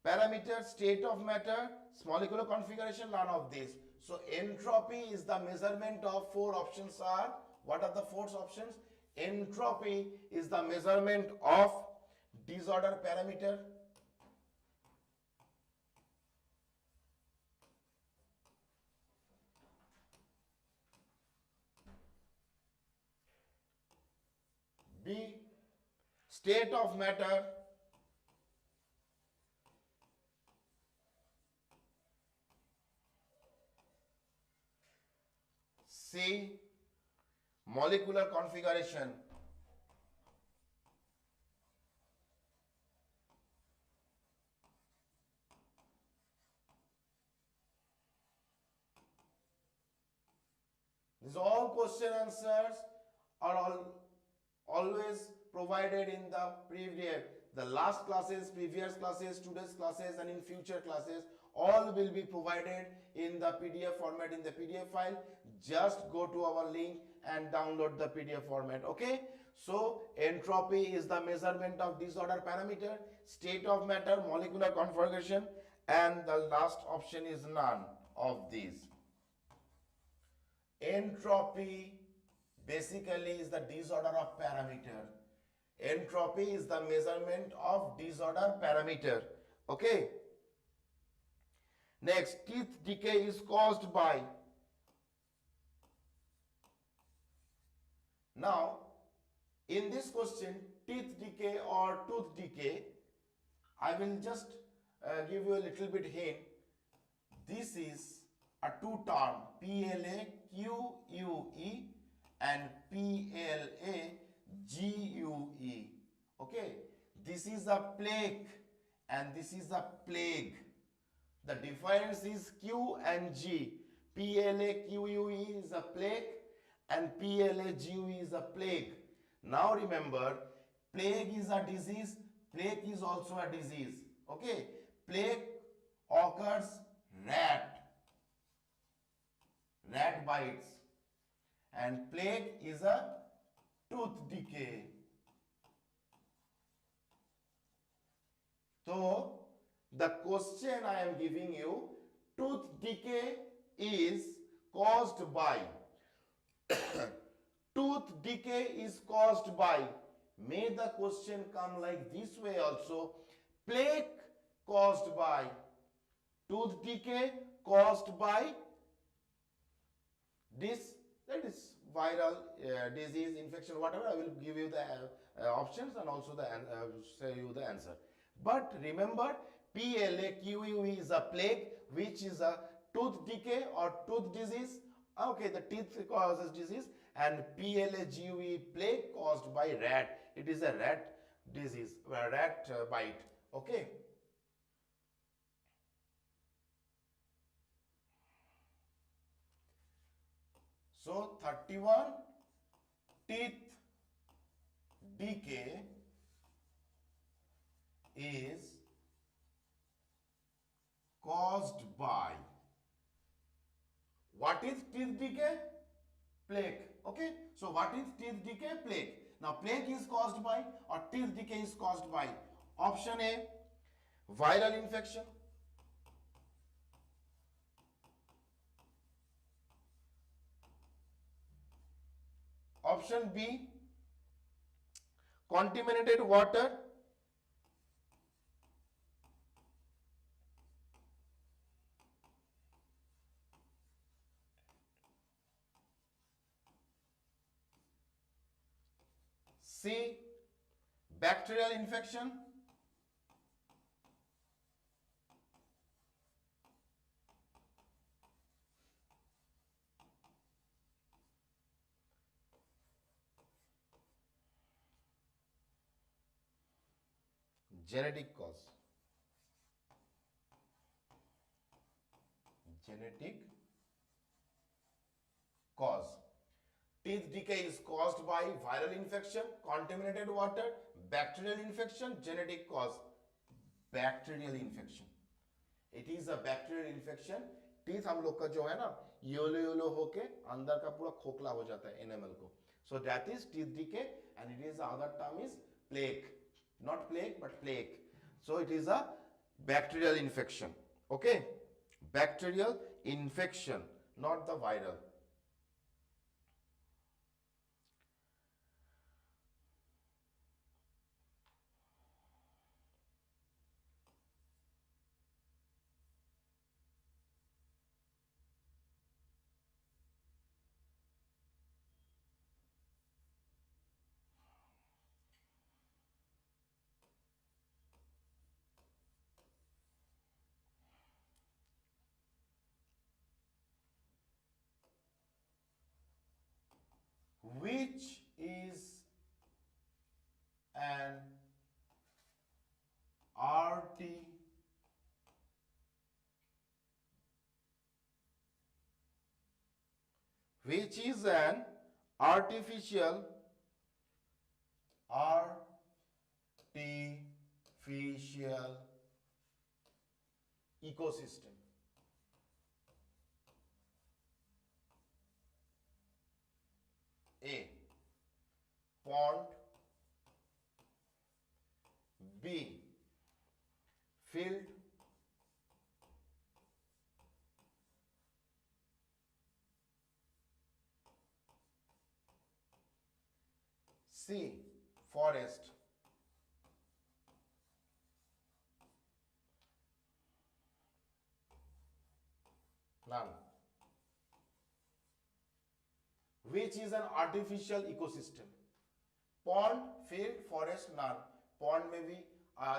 parameter, state of matter, molecular configuration, none of this. So entropy is the measurement of 4 options are, what are the 4 options? Entropy is the measurement of disorder parameter, B, state of matter, C, molecular configuration, these all question answers are always provided in the last classes, previous classes, today's classes and in future classes. All will be provided in the PDF format, in the PDF file. Just go to our link and download the PDF format. Okay. So entropy is the measurement of disorder parameter, state of matter, molecular configuration, and the last option is none of these. Entropy basically is the disorder of parameter. Entropy is the measurement of disorder parameter. Okay. Next, teeth decay is caused by. Now, in this question, teeth decay or tooth decay, I will just give you a little bit hint. This is a two term, PLAQUE and PLAGUE. Okay, this is a plague and this is a plague. The difference is Q and G. PLAQUE is a plague and PLAGUE is a plague. Now remember, plague is a disease, plague is also a disease. Okay, plague occurs rat bites, and plague is a tooth decay. So the question I am giving you, tooth decay is caused by tooth decay is caused by, may the question come like this way also, plague caused by, tooth decay caused by this, that is viral disease, infection, whatever. I will give you the options and also say you the answer. But remember, PLAQUE is a plague, which is a tooth decay or tooth disease. Okay, the teeth causes disease, and PLAGUE plague caused by rat. It is a rat disease, a rat bite. Okay. So 31, teeth decay is caused by. What is teeth decay? Plague. Okay. So what is teeth decay? Plague. Now plague is caused by or teeth decay is caused by. Option A, viral infection. Option B, contaminated water. C, bacterial infection. Genetic cause. Genetic cause. Teeth decay is caused by viral infection, contaminated water, bacterial infection, genetic cause. Bacterial infection. It is a bacterial infection. Teeth हम लोग का जो है ना yellow yellow होके अंदर का पूरा खोखला हो जाता है एनिमल को. So that is teeth decay, and it is other term is plague. Not plague but plague. So it is a bacterial infection. Okay, bacterial infection, not the viral. Which is an RT which is an artificial ecosystem? A, pond. B, field. C, forest. None. Which is an artificial ecosystem? Pond, field, forest, none. Pond में भी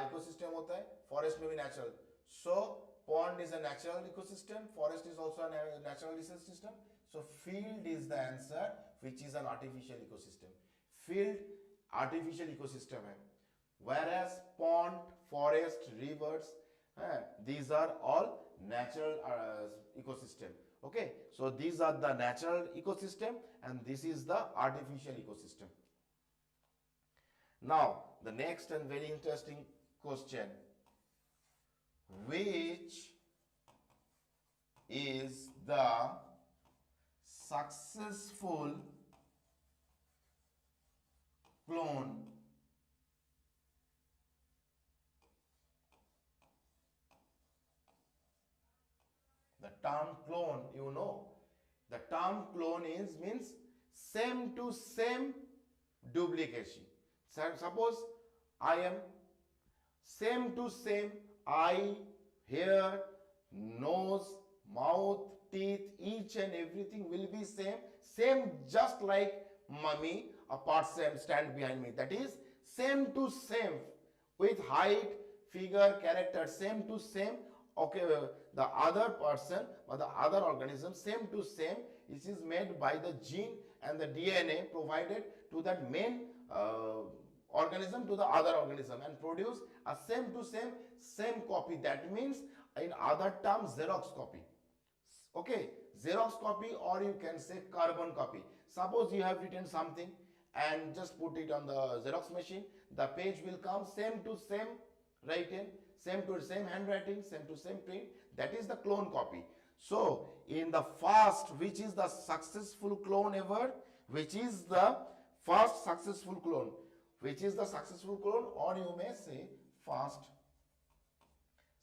ecosystem होता है, forest में भी natural. So pond is a natural ecosystem, forest is also a natural ecosystem. So field is the answer, which is an artificial ecosystem. Field artificial ecosystem है. Whereas pond, forest, rivers, these are all natural ecosystem. Okay, so these are the natural ecosystem and this is the artificial ecosystem. Now the next and very interesting question: which is the successful clone the term clone, you know, the term clone means same to same duplication. So suppose I am same to same, eye, hair, nose, mouth, teeth, each and everything will be same just like mummy, a person stand behind me. That is same to same with height, figure, character, same to same. Okay, the other person or the other organism same to same. It is made by the gene and the DNA provided to that main organism to the other organism and produce a same to same copy. That means in other terms Xerox copy. Okay, Xerox copy, or you can say carbon copy. Suppose you have written something and just put it on the Xerox machine, the page will come same to same written, same to same handwriting, same to same print. That is the clone copy. So in the first, which is the successful clone ever, which is the first successful clone, which is the successful clone, or you may say first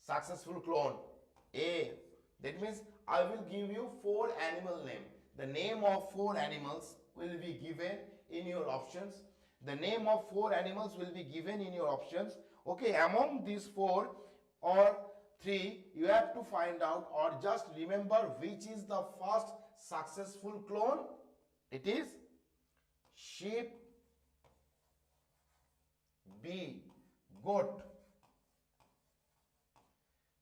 successful clone. A, that means I will give you 4 animal name. The name of 4 animals will be given in your options. The name of 4 animals will be given in your options. Okay, among these 4 or 3, you have to find out or just remember which is the first successful clone. It is sheep, B, goat,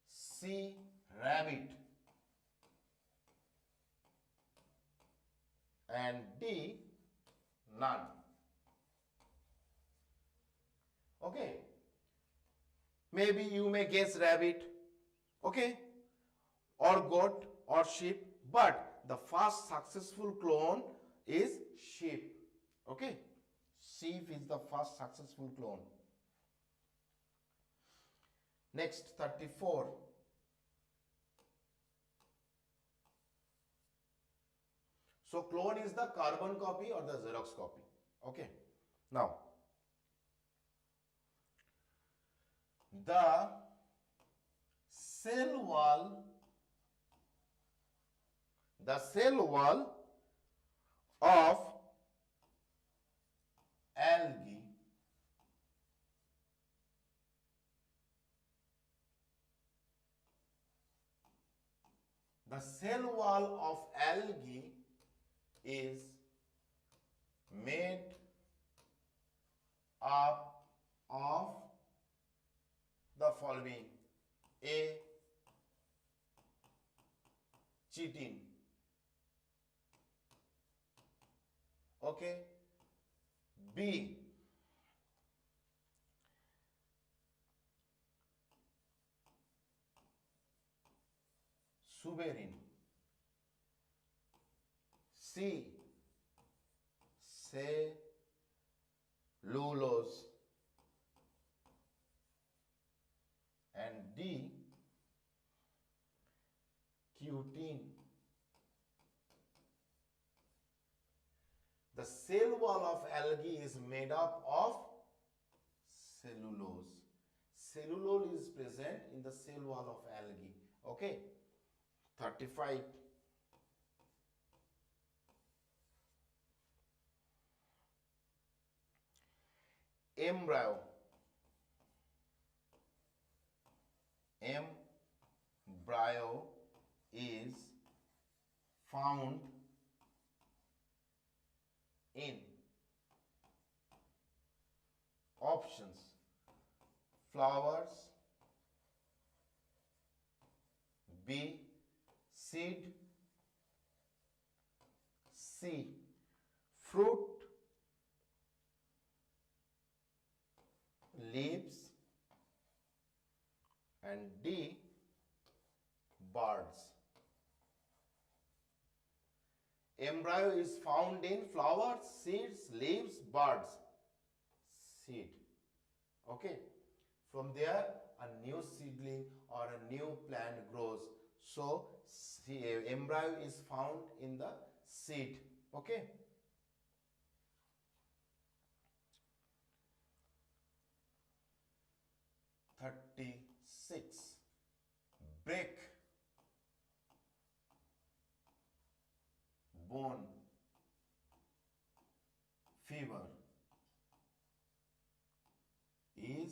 C, rabbit, and D, none. Okay, maybe you may guess rabbit, okay, or goat or sheep, but the first successful clone is sheep. Okay, sheep is the first successful clone. Next, 34. So clone is the carbon copy or the Xerox copy. Okay, now the cell wall of algae is made up of the following: A, chitin, okay, B, suberin, C, cellulose, and D, cutin. The the cell wall of algae is made up of cellulose. Cellulose is present in the cell wall of algae. Okay. 35. Embryo. Embryo is found in options: flowers, B, seed, C, fruit, leaves, and D, birds. Embryo is found in flowers, seeds, leaves, birds. Seed. Okay. From there, a new seedling or a new plant grows. So, embryo is found in the seed. Okay. Break bone fever is,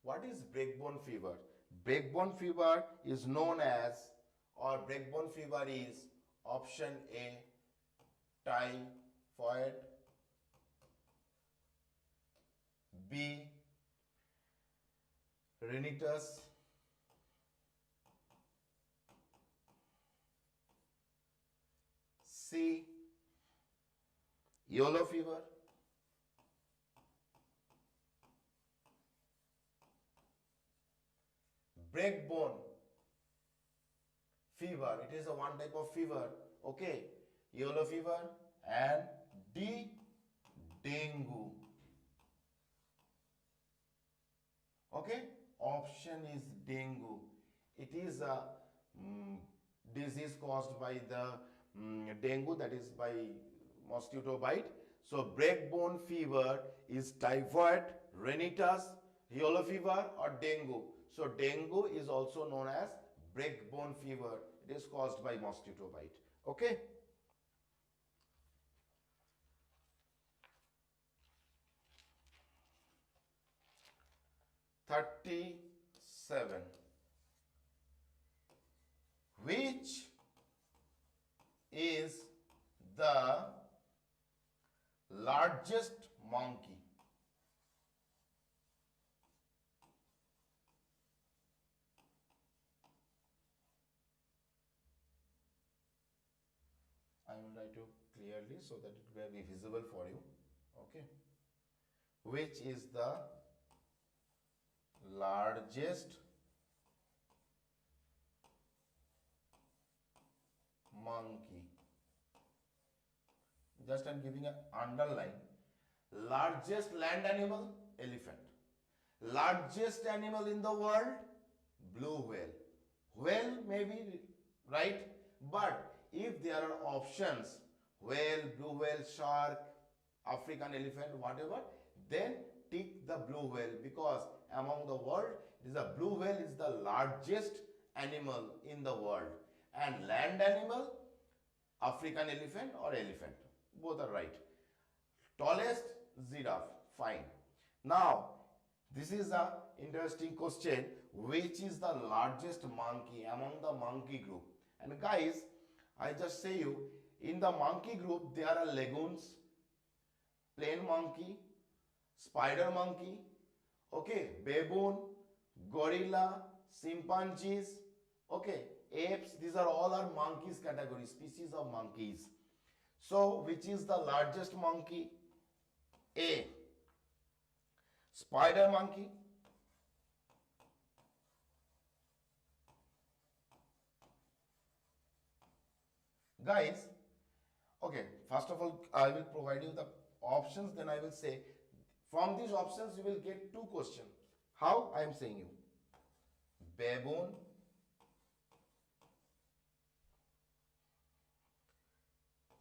what is breakbone fever? Breakbone fever is known as, or breakbone fever is option A, typhoid, B, rhinitis, C, yellow fever, breakbone fever, it is a one type of fever, okay, yellow fever, and D, dengue. Okay, option is dengue. It is a disease caused by the dengue, that is by mosquito bite. So breakbone fever is typhoid, rhinitis, yellow fever, or dengue. So dengue is also known as breakbone fever. It is caused by mosquito bite. Okay. (37). Which is the largest monkey? I will write you clearly so that it will be visible for you. Okay. Which is the largest monkey? Just I am giving an underline. Largest land animal, elephant. Largest animal in the world, blue whale. Whale may be right, but if there are options, whale, blue whale, shark, African elephant, whatever, then tick the blue whale, because among the world, it is a blue whale is the largest animal in the world, and land animal, African elephant or elephant, both are right. Tallest, giraffe, fine. Now, this is a interesting question. Which is the largest monkey among the monkey group? And guys, I just say you, in the monkey group, there are lagoons, plain monkey, spider monkey, okay, baboon, gorilla, chimpanzees, okay, apes. These are all are monkeys category, species of monkeys. So, which is the largest monkey? A, spider monkey, guys. Okay, first of all, I will provide you the options, then I will say from these options you will get two questions. How? I am saying you, baboon,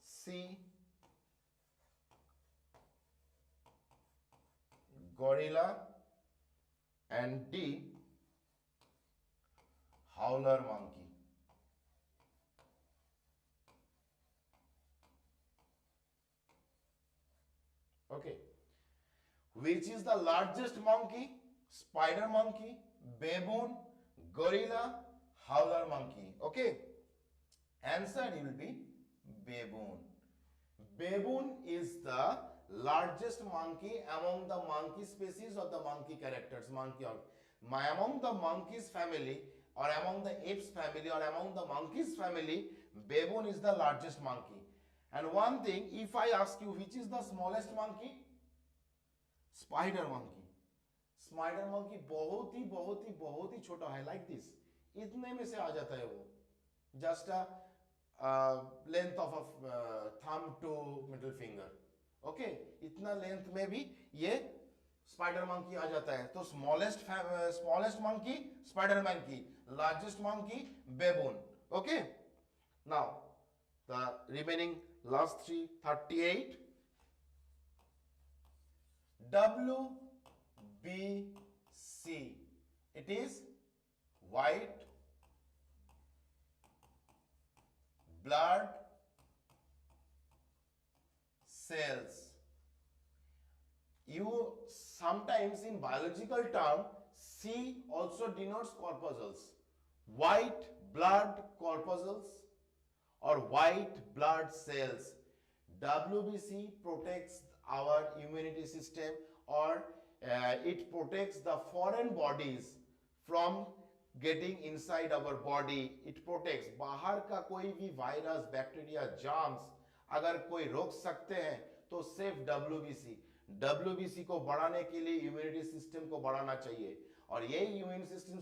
C, gorilla, and D, howler monkey. Okay. Which is the largest monkey? Spider monkey, baboon, gorilla, howler monkey. Okay. Answer will be baboon. Baboon is the largest monkey among the monkey species or the monkey characters. Among the monkeys family or among the apes family or among the monkeys family, baboon is the largest monkey. And one thing, if I ask you which is the smallest monkey, spider monkey. Spider monkey बहुत ही बहुत ही बहुत ही छोटा है, like this, इतने में से आ जाता है वो, just length of thumb to middle finger. Okay, इतना लेंथ में भी ये स्पाइडर मंकी आ जाता है. तो smallest monkey spider monkey, largest monkey baboon. Okay, now the remaining last 38. WBC. It is white blood cells. You sometimes in biological term, C also denotes corpuscles. White blood corpuscles or white blood cells. WBC protects our immunity system, or it protects the foreign bodies from getting inside our body. It protects बाहर का कोई भी virus, bacteria, germs अगर कोई रोक सकते हैं तो सिर्फ WBC को बढ़ाने के लिए इम्यूनिटी सिस्टम को बढ़ाना चाहिए, और ये इम्यून सिस्टम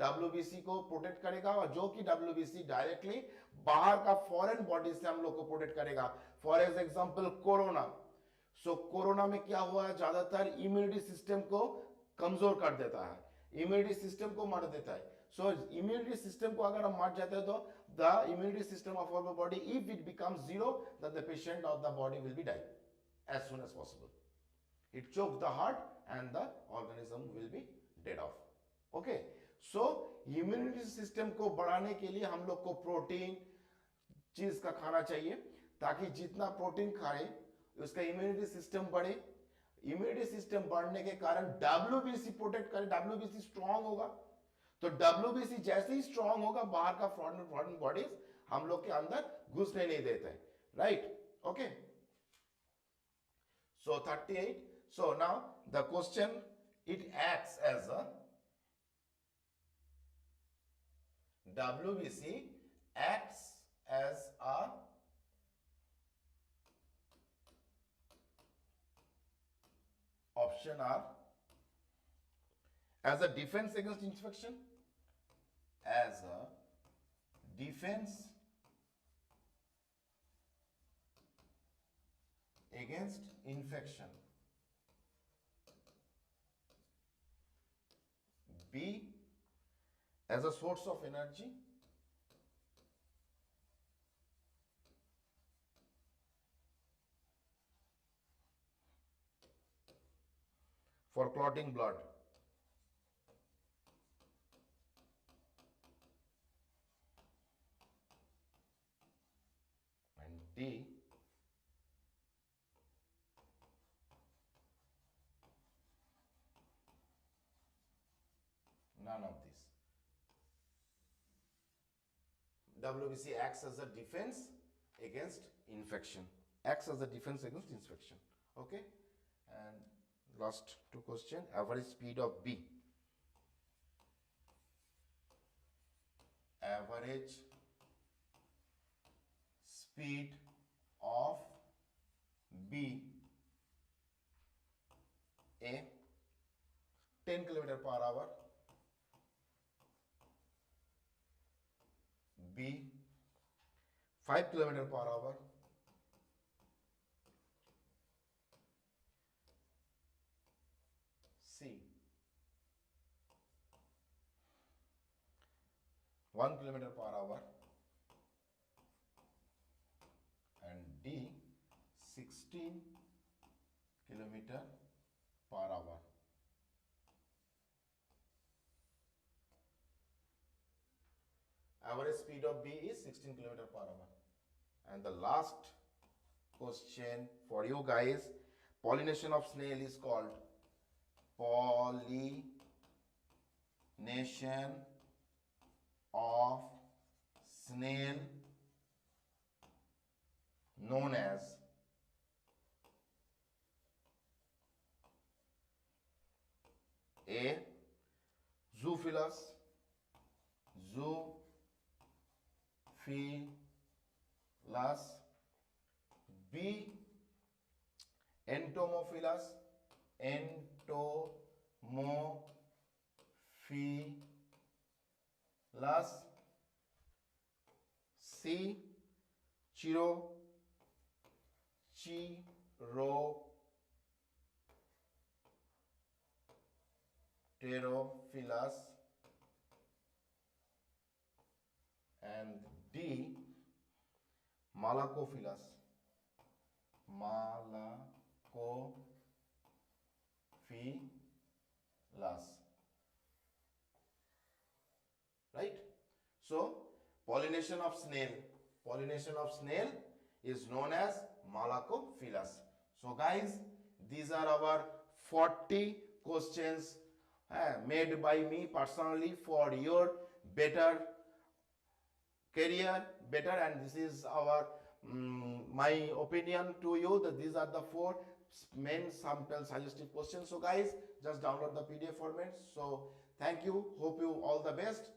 WBC को प्रोटेक्ट करेगा, और जो कि WBC डायरेक्टली बाहर का फॉरेन बॉडी से हम लोग को प्रोटेक्ट करेगा. For example corona. So corona में क्या हुआ है, ज्यादातर इम्यूनिटी सिस्टम को कमजोर कर देता है, इम्यूनिटी सिस्टम को मार देता है. सो इम्यूनिटी सिस्टम को अगर हम मार जाते हैं तो the immunity system of our body, if it becomes zero, then the patient of the body will be die as soon as possible. It chokes the heart and the organism will be dead off. Okay, so immunity system को बढ़ाने के लिए हम लोग को protein चीज का खाना चाहिए, ताकि जितना प्रोटीन खाए उसका इम्यूनिटी सिस्टम बढ़े. इम्यूनिटी सिस्टम बढ़ने के कारण WBC प्रोटेक्ट करे, WBC स्ट्रांग होगा. तो WBC जैसे ही स्ट्रांग होगा, बाहर का फॉरेन बॉडीज हम लोग के अंदर घुसने नहीं देते हैं. Right? Okay, so 38. So now the question, it acts as a WBC acts as a option R as a defense against infection, as a defense against infection. B, as a source of energy. For clotting blood. And D, none of this. WBC acts as a defense against infection. Acts as a defense against infection. Okay? And last two question, average speed of B. Average speed of B. A, 10 km/h. B, 5 km/h. C, 1 km/h. And D, 16 km/h. per hour. Average speed of bee is 16 km per hour. And the last question for you guys, pollination of snail is called pollination of snail known as A. Zoophilus, Zoophilus, B. Entomophilus, Entomophilus, C. Chiropterophilus, and D. Malacophilus. Right? So pollination of snail is known as Malacophilus. So guys, these are our 40 questions made by me personally for your better career, better, and this is our my opinion to you that these are the 4 main sample suggestive questions. So guys, just download the PDF format. So thank you, hope you all the best.